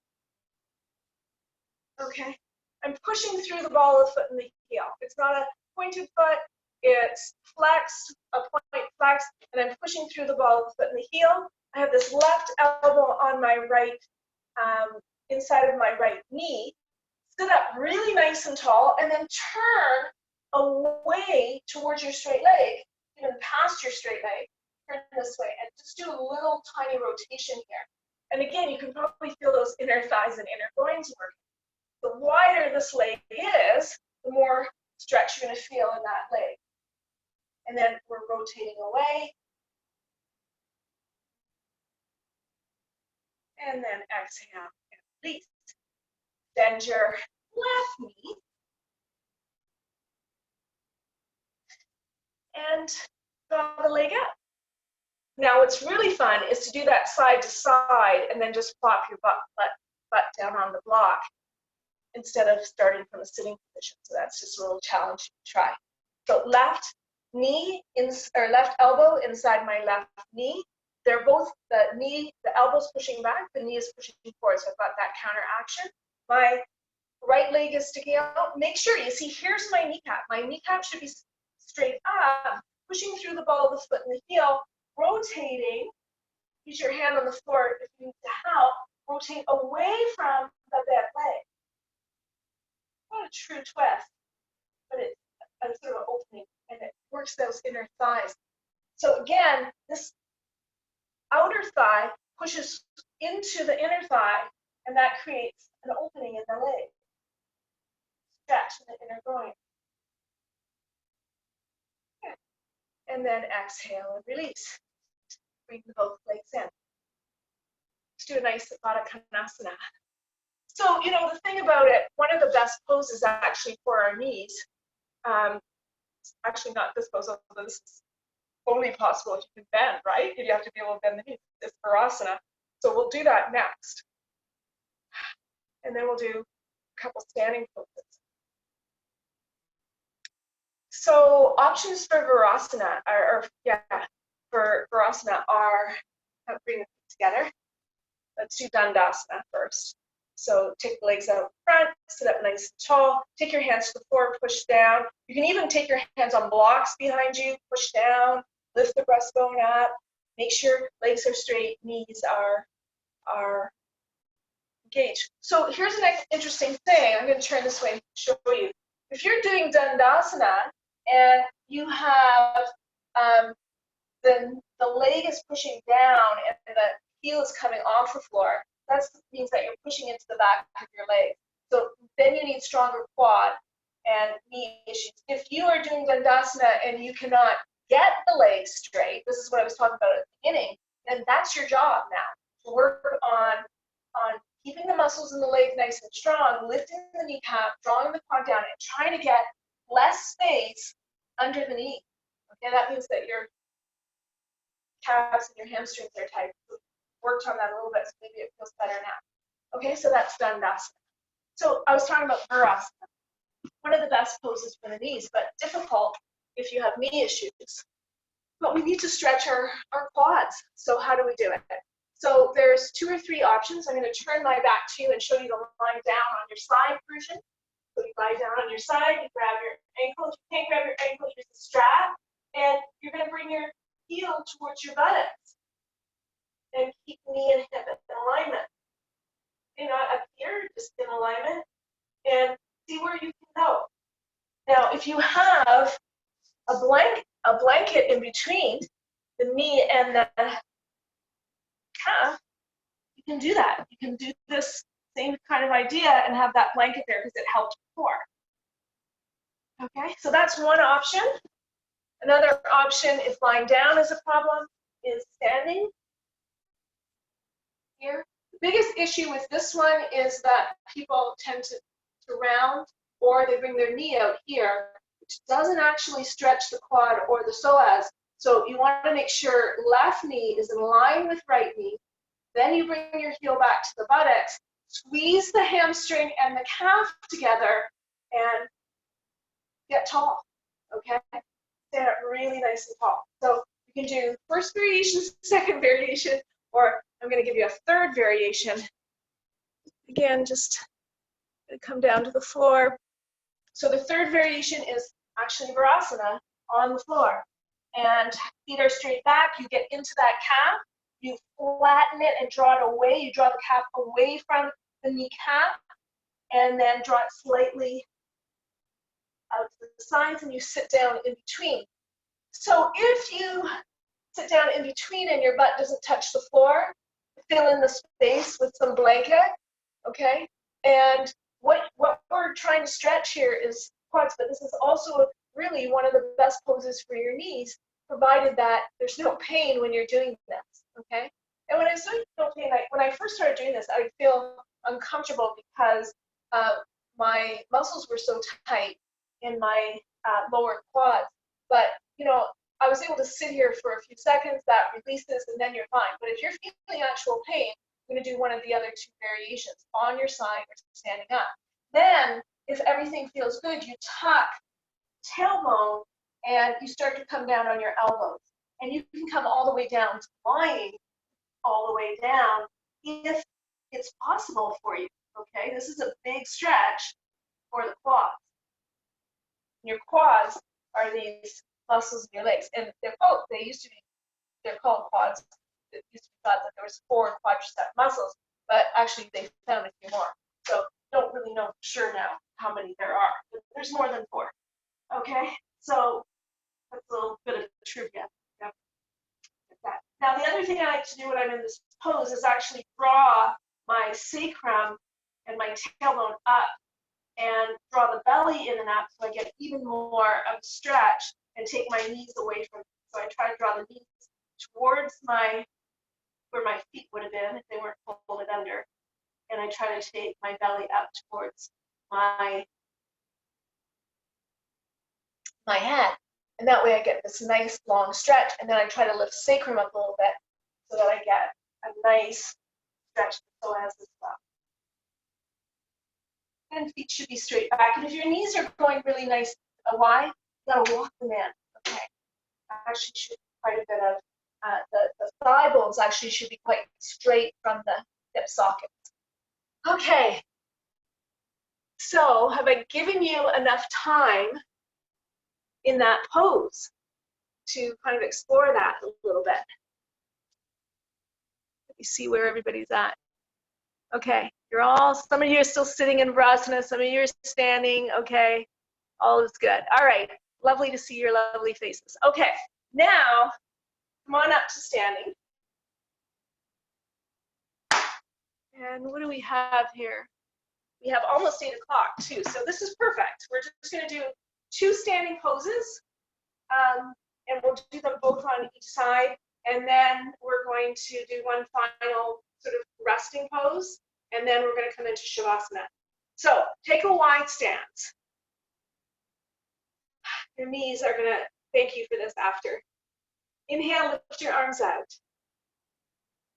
Okay. I'm pushing through the ball of the foot and the heel. It's not a pointed foot. It's flexed, a point flex, and I'm pushing through the ball of the foot and the heel. I have this left elbow on my right, inside of my right knee. Sit up really nice and tall, and then turn away towards your straight leg, even past your straight leg. Turn this way, and just do a little tiny rotation here. And again, you can probably feel those inner thighs and inner groins working. The wider this leg is, the more stretch you're going to feel in that leg. And then we're rotating away. And then exhale and release. Bend your left knee. And draw the leg up. Now what's really fun is to do that side to side and then just plop your butt down on the block instead of starting from a sitting position. So that's just a little challenge to try. So left knee or left elbow inside my left knee. They're both the elbow's pushing back, the knee is pushing forward. So I've got that counter action. My right leg is sticking out. Make sure, you see, here's my kneecap. My kneecap should be straight up, pushing through the ball of the foot and the heel, rotating. Use your hand on the floor if you need to help. Rotate away from the bent leg. Not a true twist, but it's a sort of an opening, and it works those inner thighs. So again, this outer thigh pushes into the inner thigh, and that creates an opening in the leg. Stretch in the inner groin. Good. And then exhale and release. Bring both legs in. Let's do a nice Baddha Konasana. So, you know, the thing about it, one of the best poses actually for our knees, actually not this pose, although this is only possible if you can bend, right? If you have to be able to bend the knees, it's Virasana. So we'll do that next. And then we'll do a couple standing poses. So options for Virasana for Virasana are, bring the feet together. Let's do Dandasana first. So take the legs out front, sit up nice and tall. Take your hands to the floor, push down. You can even take your hands on blocks behind you, push down, lift the breastbone up. Make sure legs are straight, knees are engaged. So here's an interesting thing. I'm going to turn this way and show you. If you're doing Dandasana and you have the leg is pushing down and the heel is coming off the floor, that means that you're pushing into the back of your leg. So then you need stronger quad and knee issues. If you are doing Dandasana and you cannot get the legs straight, this is what I was talking about at the beginning, then that's your job now, to work on keeping the muscles in the leg nice and strong, lifting the kneecap, drawing the quad down, and trying to get less space under the knee. Okay, that means that your calves and your hamstrings are tight. Worked on that a little bit, so maybe it feels better now. Okay, so that's Dandasana. So I was talking about Virasana, one of the best poses for the knees, but difficult if you have knee issues. But we need to stretch our quads. So how do we do it? So there's 2 or 3 options. I'm going to turn my back to you and show you the lying down on your side version. So you lie down on your side, you grab your ankle. If you can't grab your ankle, use the strap, and you're going to bring your heel towards your buttocks. And keep knee and hip in alignment. You're not up here, just in alignment. And see where you can go. Now, if you have a blanket in between the knee and the calf, you can do that. You can do this same kind of idea and have that blanket there because it helped before. Okay, so that's one option. Another option, if lying down is a problem, is standing. Here. The biggest issue with this one is that people tend to round, or they bring their knee out here, which doesn't actually stretch the quad or the psoas. So you want to make sure left knee is in line with right knee. Then you bring your heel back to the buttocks, squeeze the hamstring and the calf together, and get tall. Okay? Stand up really nice and tall. So you can do first variation, second variation, or I'm going to give you a third variation. Again, just come down to the floor. So the third variation is actually Virasana on the floor. And feet are straight back. You get into that calf. You flatten it and draw it away. You draw the calf away from the kneecap and then draw it slightly out to the sides, and you sit down in between. So if you sit down in between and your butt doesn't touch the floor, fill in the space with some blanket, okay? And what we're trying to stretch here is quads, but this is also really one of the best poses for your knees, provided that there's no pain when you're doing this, okay? And when I say no pain, when I first started doing this, I would feel uncomfortable because my muscles were so tight in my lower quads. But, you know, I was able to sit here for a few seconds, that releases, and then you're fine. But if you're feeling actual pain, you're going to do one of the other 2 variations, on your side or standing up. Then, if everything feels good, you tuck tailbone and you start to come down on your elbows. And you can come all the way down to lying all the way down if it's possible for you, okay? This is a big stretch for the quads. Your quads are these muscles in your legs, and they're called quads. It used to be thought that there was 4 quadricep muscles, but actually they found a few more. So don't really know for sure now how many there are, but there's more than 4. Okay, so that's a little bit of trivia. Yeah. Like that. Now the other thing I like to do when I'm in this pose is actually draw my sacrum and my tailbone up and draw the belly in and up so I get even more of a stretch and take my knees away from it. So I try to draw the knees towards where my feet would have been if they weren't folded under. And I try to take my belly up towards my head. And that way I get this nice long stretch. And then I try to lift sacrum up a little bit so that I get a nice stretch so as well. And feet should be straight back. And if your knees are going really nice wide, you gotta walk them in. Okay. I actually should quite a bit of the thigh bones actually should be quite straight from the hip socket. Okay, so have I given you enough time in that pose to kind of explore that a little bit? Let me see where everybody's at. Okay, some of you are still sitting in Vrasana, some of you are standing, okay, all is good. All right, lovely to see your lovely faces. Okay, now, come on up to standing. And what do we have here? We have almost 8 o'clock too, so this is perfect. We're just gonna do 2 standing poses, and we'll do them both on each side, and then we're going to do one final sort of resting pose, and then we're gonna come into Shavasana. So take a wide stance. Your knees are gonna thank you for this after. Inhale, lift your arms out.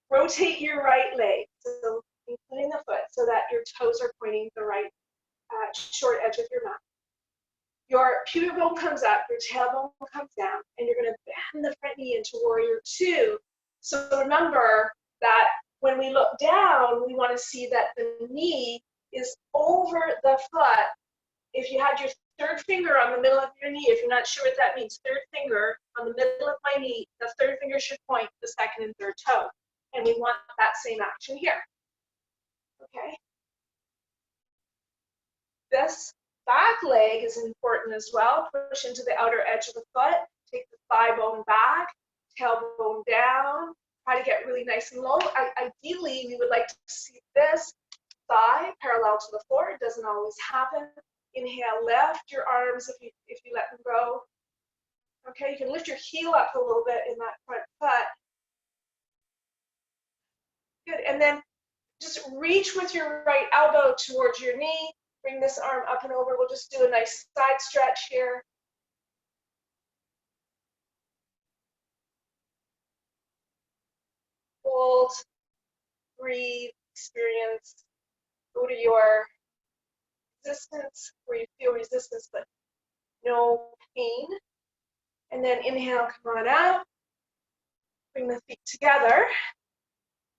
Rotate your right leg, so including the foot, so that your toes are pointing the right short edge of your mat. Your pubic bone comes up, your tailbone comes down, and you're going to bend the front knee into Warrior 2. So remember that when we look down, we want to see that the knee is over the foot. If you had your third finger on the middle of your knee, if you're not sure what that means, third finger on the middle of my knee, the third finger should point the second and third toe. And we want that same action here. Okay. This back leg is important as well. Push into the outer edge of the foot. Take the thigh bone back, tailbone down. Try to get really nice and low. Ideally, we would like to see this thigh parallel to the floor. It doesn't always happen. Inhale, lift your arms if you let them go. Okay, you can lift your heel up a little bit in that front foot. Good, and then just reach with your right elbow towards your knee. Bring this arm up and over. We'll just do a nice side stretch here. Hold, breathe, experience. Go to your resistance where you feel resistance but no pain. And then inhale, come on out. Bring the feet together.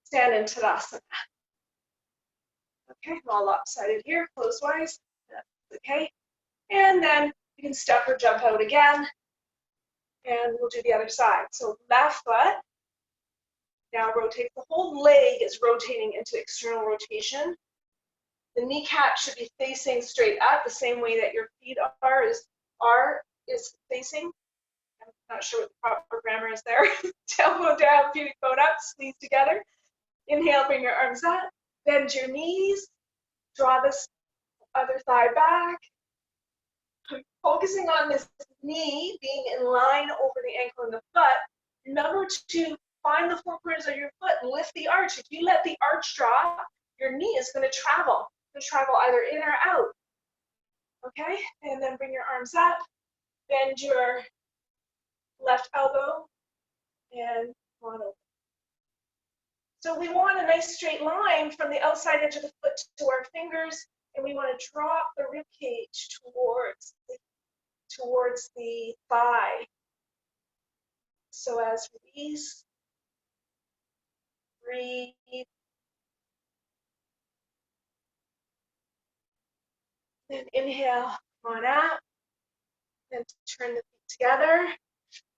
Stand in Tadasana. Okay, I'm all lopsided here, close-wise. That's okay. And then you can step or jump out again. And we'll do the other side. So left foot. Now rotate. The whole leg is rotating into external rotation. The kneecap should be facing straight up, the same way that your feet is facing. I'm not sure what the proper grammar is there. Tailbone down, pubic bone up, squeeze together. Inhale, bring your arms up. Bend your knees. Draw this other thigh back. Focusing on this knee being in line over the ankle and the foot. Remember to find the four corners of your foot and lift the arch. If you let the arch drop, your knee is going to travel. It's going to travel either in or out. Okay, and then bring your arms up. Bend your left elbow and come on over. So we want a nice straight line from the outside edge of the foot to our fingers, and we want to drop the rib cage towards the thigh. So as release, breathe. Then inhale, come on out. Then turn the feet together.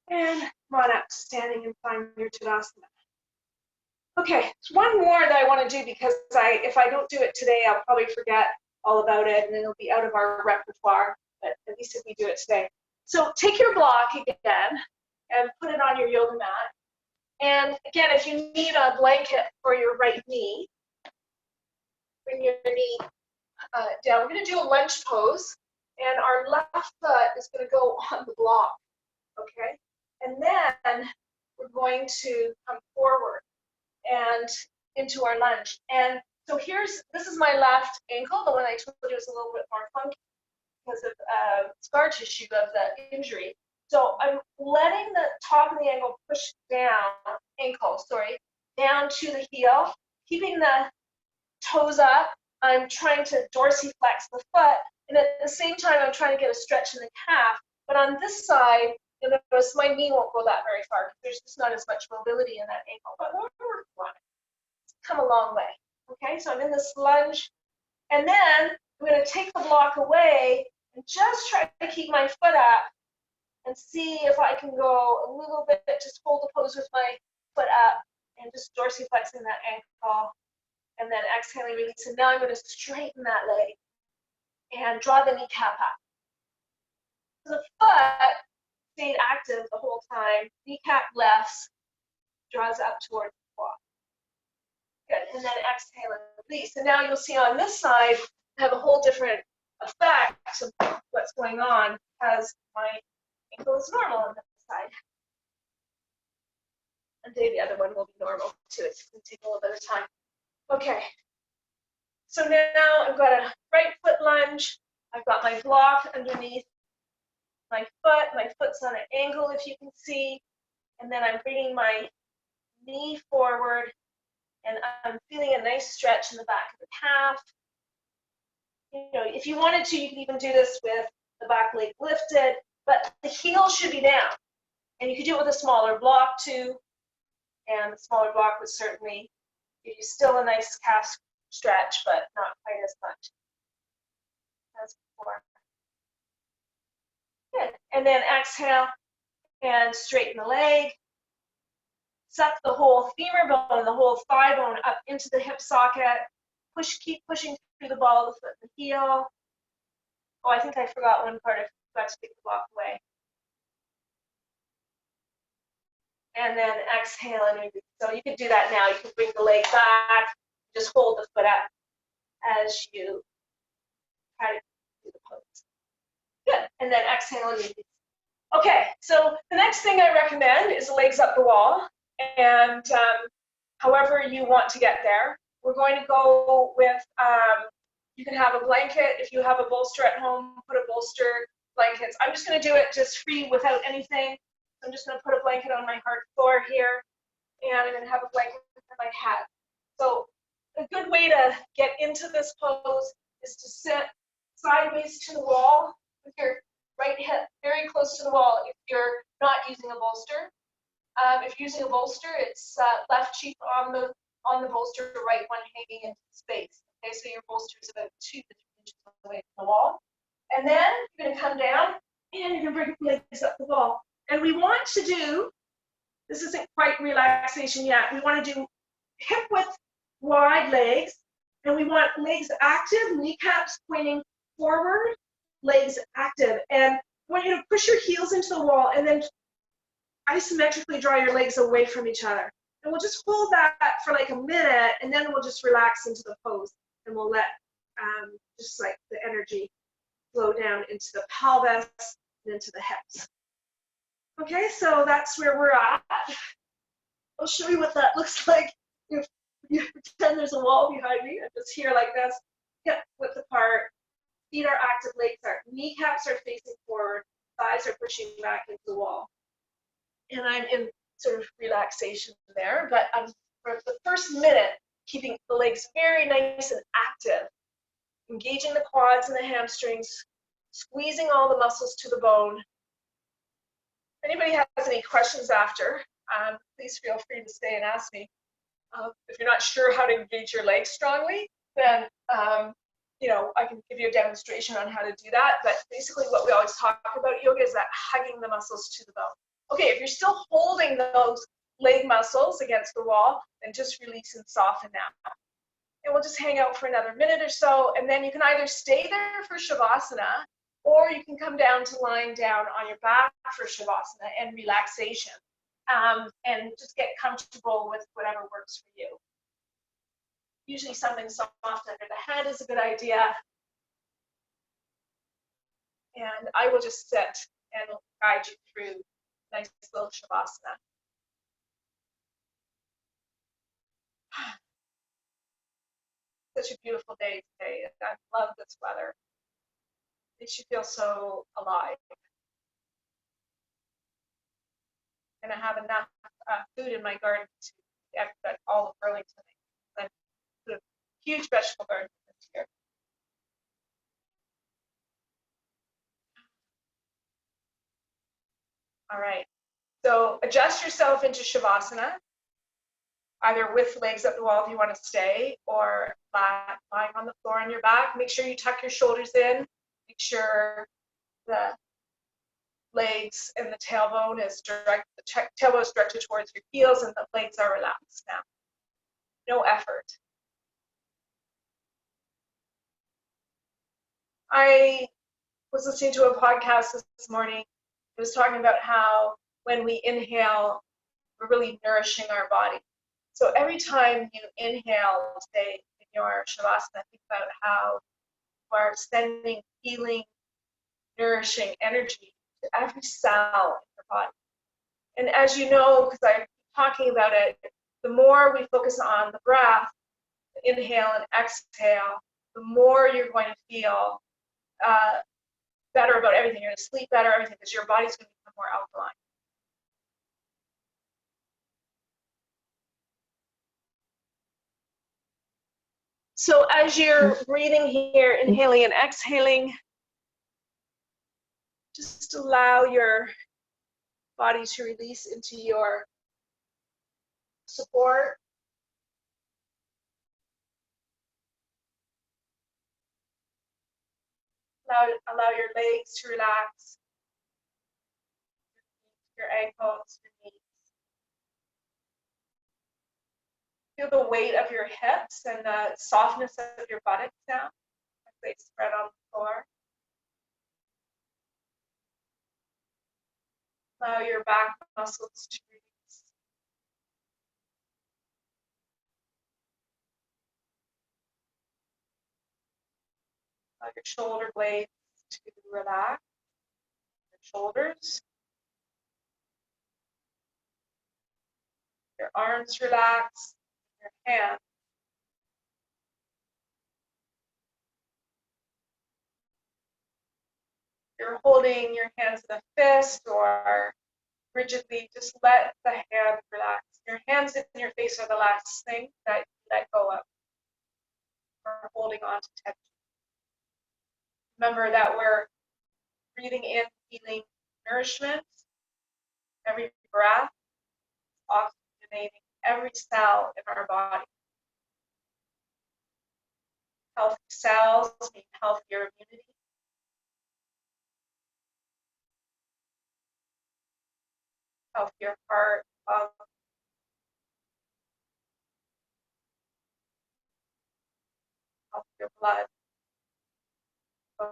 And come on up to standing and find your Tadasana. Okay, one more that I want to do because if I don't do it today, I'll probably forget all about it and it'll be out of our repertoire, but at least if we do it today. So take your block again and put it on your yoga mat. And again, if you need a blanket for your right knee, bring your knee down. We're going to do a lunge pose, and our left foot is going to go on the block, okay? And then we're going to come forward and into our lunge. And so this is my left ankle. The one I told you is a little bit more funky because of scar tissue of the injury. So I'm letting the top of the ankle push down to the heel, keeping the toes up. I'm trying to dorsiflex the foot, and at the same time, I'm trying to get a stretch in the calf. But on this side, You'll notice my knee won't go that very far. There's just not as much mobility in that ankle, but we're working on it. It's come a long way. Okay, so I'm in this lunge, and then I'm going to take the block away and just try to keep my foot up and see if I can go a little bit, just hold the pose with my foot up and just dorsiflexing that ankle, and then exhaling, release. And now I'm going to straighten that leg and draw the kneecap up. So the foot stayed active the whole time. Kneecap lefts, draws up towards the block. Good, and then exhale and release. And now you'll see on this side, I have a whole different effect of what's going on because my ankle is normal on this side. And the other one will be normal too. It's going to take a little bit of time. Okay. So now I've got a right foot lunge. I've got my block underneath my foot. My foot's on an angle, if you can see. And then I'm bringing my knee forward, and I'm feeling a nice stretch in the back of the calf. You know, if you wanted to, you could even do this with the back leg lifted, but the heel should be down. And you could do it with a smaller block too. And the smaller block would certainly give you still a nice calf stretch, but not quite as much as before. Good. And then exhale and straighten the leg. Suck the whole femur bone, the whole thigh bone up into the hip socket. Keep pushing through the ball of the foot and the heel. Oh, I think I forgot one part. I forgot to take the block away. And then exhale and release. So you can do that now. You can bring the leg back. Just hold the foot up as you try to do the pose. Good. And then exhale and release. Okay, so the next thing I recommend is legs up the wall. And however you want to get there, we're going to go with, you can have a blanket. If you have a bolster at home, put a bolster, blankets. I'm just going to do it just free without anything. I'm just going to put a blanket on my hard floor here, and I'm going to have a blanket for my head. So a good way to get into this pose is to sit sideways to the wall with your right hip very close to the wall if you're not using a bolster. If you're using a bolster, it's left cheek on the bolster, right one hanging into space. Okay, so your bolster is about 2 to 3 inches away from the wall. And then you're going to come down and you're going to bring your legs up the wall. And we want to do, this isn't quite relaxation yet, we want to do hip width wide legs, and we want legs active, kneecaps pointing forward, legs active. And I want you to push your heels into the wall and then isometrically draw your legs away from each other. And we'll just hold that for like a minute, and then we'll just relax into the pose. And we'll let just like the energy flow down into the pelvis and into the hips. Okay, so that's where we're at. I'll show you what that looks like. If you pretend there's a wall behind me, I'm just here like this. Hip width apart, feet are active, legs are, kneecaps are facing forward, thighs are pushing back into the wall. And I'm in sort of relaxation there, but for the first minute, keeping the legs very nice and active, engaging the quads and the hamstrings, squeezing all the muscles to the bone. If anybody has any questions after, please feel free to stay and ask me. If you're not sure how to engage your legs strongly, then you know, I can give you a demonstration on how to do that. But basically what we always talk about yoga is that hugging the muscles to the bone. Okay, if you're still holding those leg muscles against the wall, then just release and soften now. And we'll just hang out for another minute or so, and then you can either stay there for Shavasana, or you can come down to lying down on your back for Shavasana and relaxation, and just get comfortable with whatever works for you. Usually something soft under the head is a good idea. And I will just sit and guide you through nice little Shavasana. Such a beautiful day today. I love this weather. It makes you feel so alive. And I have enough food in my garden to get all of Burlington. I put a huge vegetable garden this year. All right. So adjust yourself into Shavasana, either with legs up the wall if you want to stay, or lying on the floor on your back. Make sure you tuck your shoulders in. Make sure the legs and the tailbone is direct. The tailbone is directed towards your heels, and the legs are relaxed now. No effort. I was listening to a podcast this morning. It was talking about how when we inhale, we're really nourishing our body. So every time you inhale, say in your Shavasana, think about how you are sending healing, nourishing energy to every cell in your body. And as you know, because I keep talking about it, the more we focus on the breath, the inhale and exhale, the more you're going to feel better about everything. You're going to sleep better, everything, because your body's going to become more alkaline. So as you're breathing here, inhaling and exhaling, just allow your body to release into your support. Allow your legs to relax, your ankles, your knees. Feel the weight of your hips and the softness of your buttocks now as they spread on the floor. Allow your back muscles to release. Allow your shoulder blades to relax. Your shoulders. Your arms relax. Your hands. You're holding your hands in a fist or rigidly, just let the hand relax. Your hands in your face are the last thing that you let go of or holding on to tension. Remember that we're breathing in healing nourishment. Every breath is oxygenating every cell in our body. Healthy cells mean healthier immunity. Healthier heart, lung, healthier blood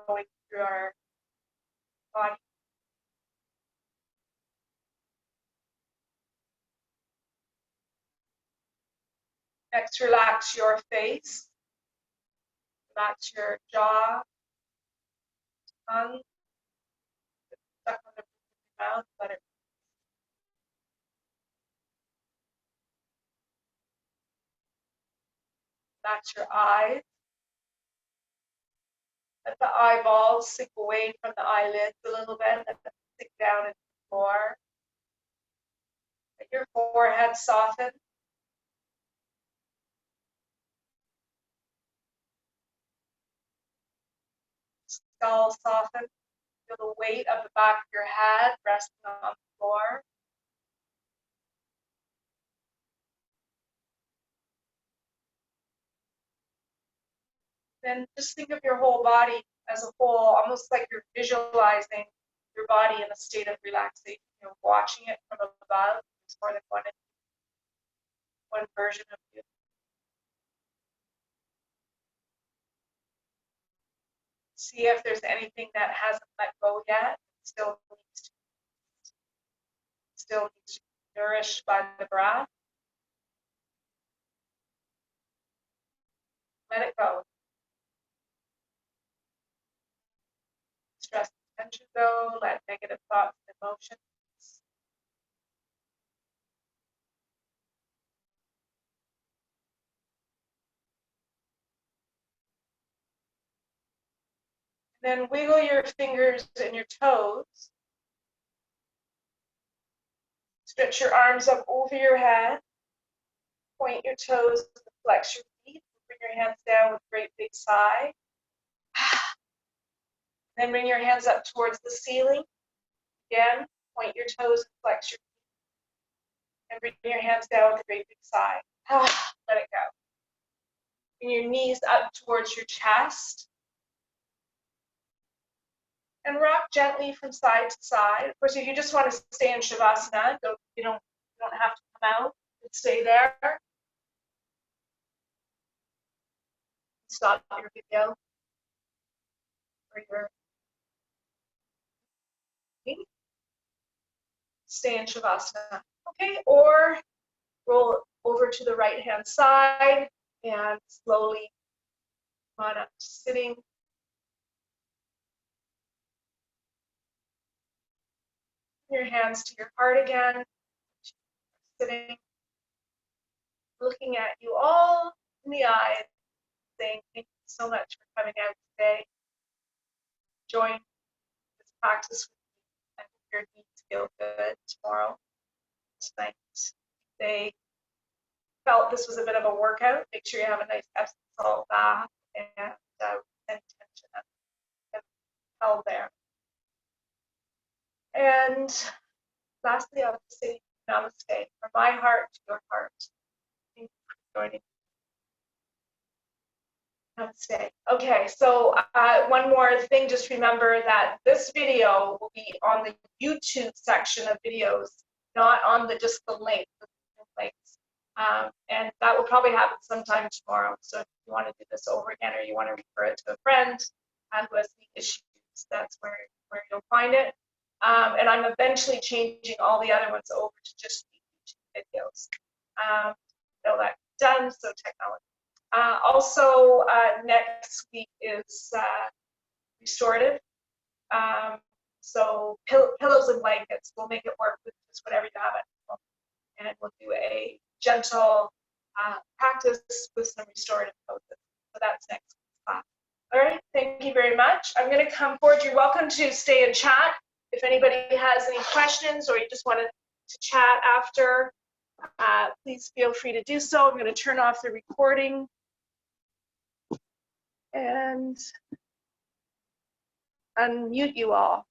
going through our body. Next, relax your face. Relax your jaw, tongue, stuck on the roof of your mouth, let it. Relax your eyes. Let the eyeballs sink away from the eyelids a little bit. Let them sink down into the floor. Let your forehead soften. Skull soften. Feel the weight of the back of your head resting on the floor. Then just think of your whole body as a whole, almost like you're visualizing your body in a state of relaxation. You're watching it from above. There's more than one version of you. See if there's anything that hasn't let go yet. Still needs to be nourished by the breath. Let it go. Stress and tension go. Let negative thoughts and emotions. Then wiggle your fingers and your toes. Stretch your arms up over your head. Point your toes, flex your feet. Bring your hands down with a great big sigh. Then bring your hands up towards the ceiling. Again, Point your toes and flex your feet. And bring your hands down with a great big sigh. Let it go. Bring your knees up towards your chest. And rock gently from side to side. Of course, if you just want to stay in Shavasana, you don't have to come out. You stay there. Stop your video or your stay in Shavasana. Okay, or roll over to the right hand side and slowly come on up to sitting. Your hands to your heart again. Sitting, looking at you all in the eyes, saying thank you so much for coming out today. Join this practice with me. I hope your knees feel good tomorrow, tonight. They felt this was a bit of a workout. Make sure you have a nice Epsom salt bath and any tension that's held there. And lastly, I'll say namaste from my heart to your heart. Thank you for joining. Namaste. Okay, so one more thing, just remember that this video will be on the YouTube section of videos, not on just the links. And that will probably happen sometime tomorrow. So if you want to do this over again or you want to refer it to a friend who has the issues, that's where you'll find it. And I'm eventually changing all the other ones over to just the YouTube videos. So that's done, so technology. Also, next week is restorative. So pillows and blankets, we'll make it work with just whatever you have at home. And we'll do a gentle practice with some restorative poses. So that's next week's class. All right, thank you very much. I'm going to come forward. You're welcome to stay and chat. If anybody has any questions or you just wanted to chat after, please feel free to do so. I'm going to turn off the recording and unmute you all.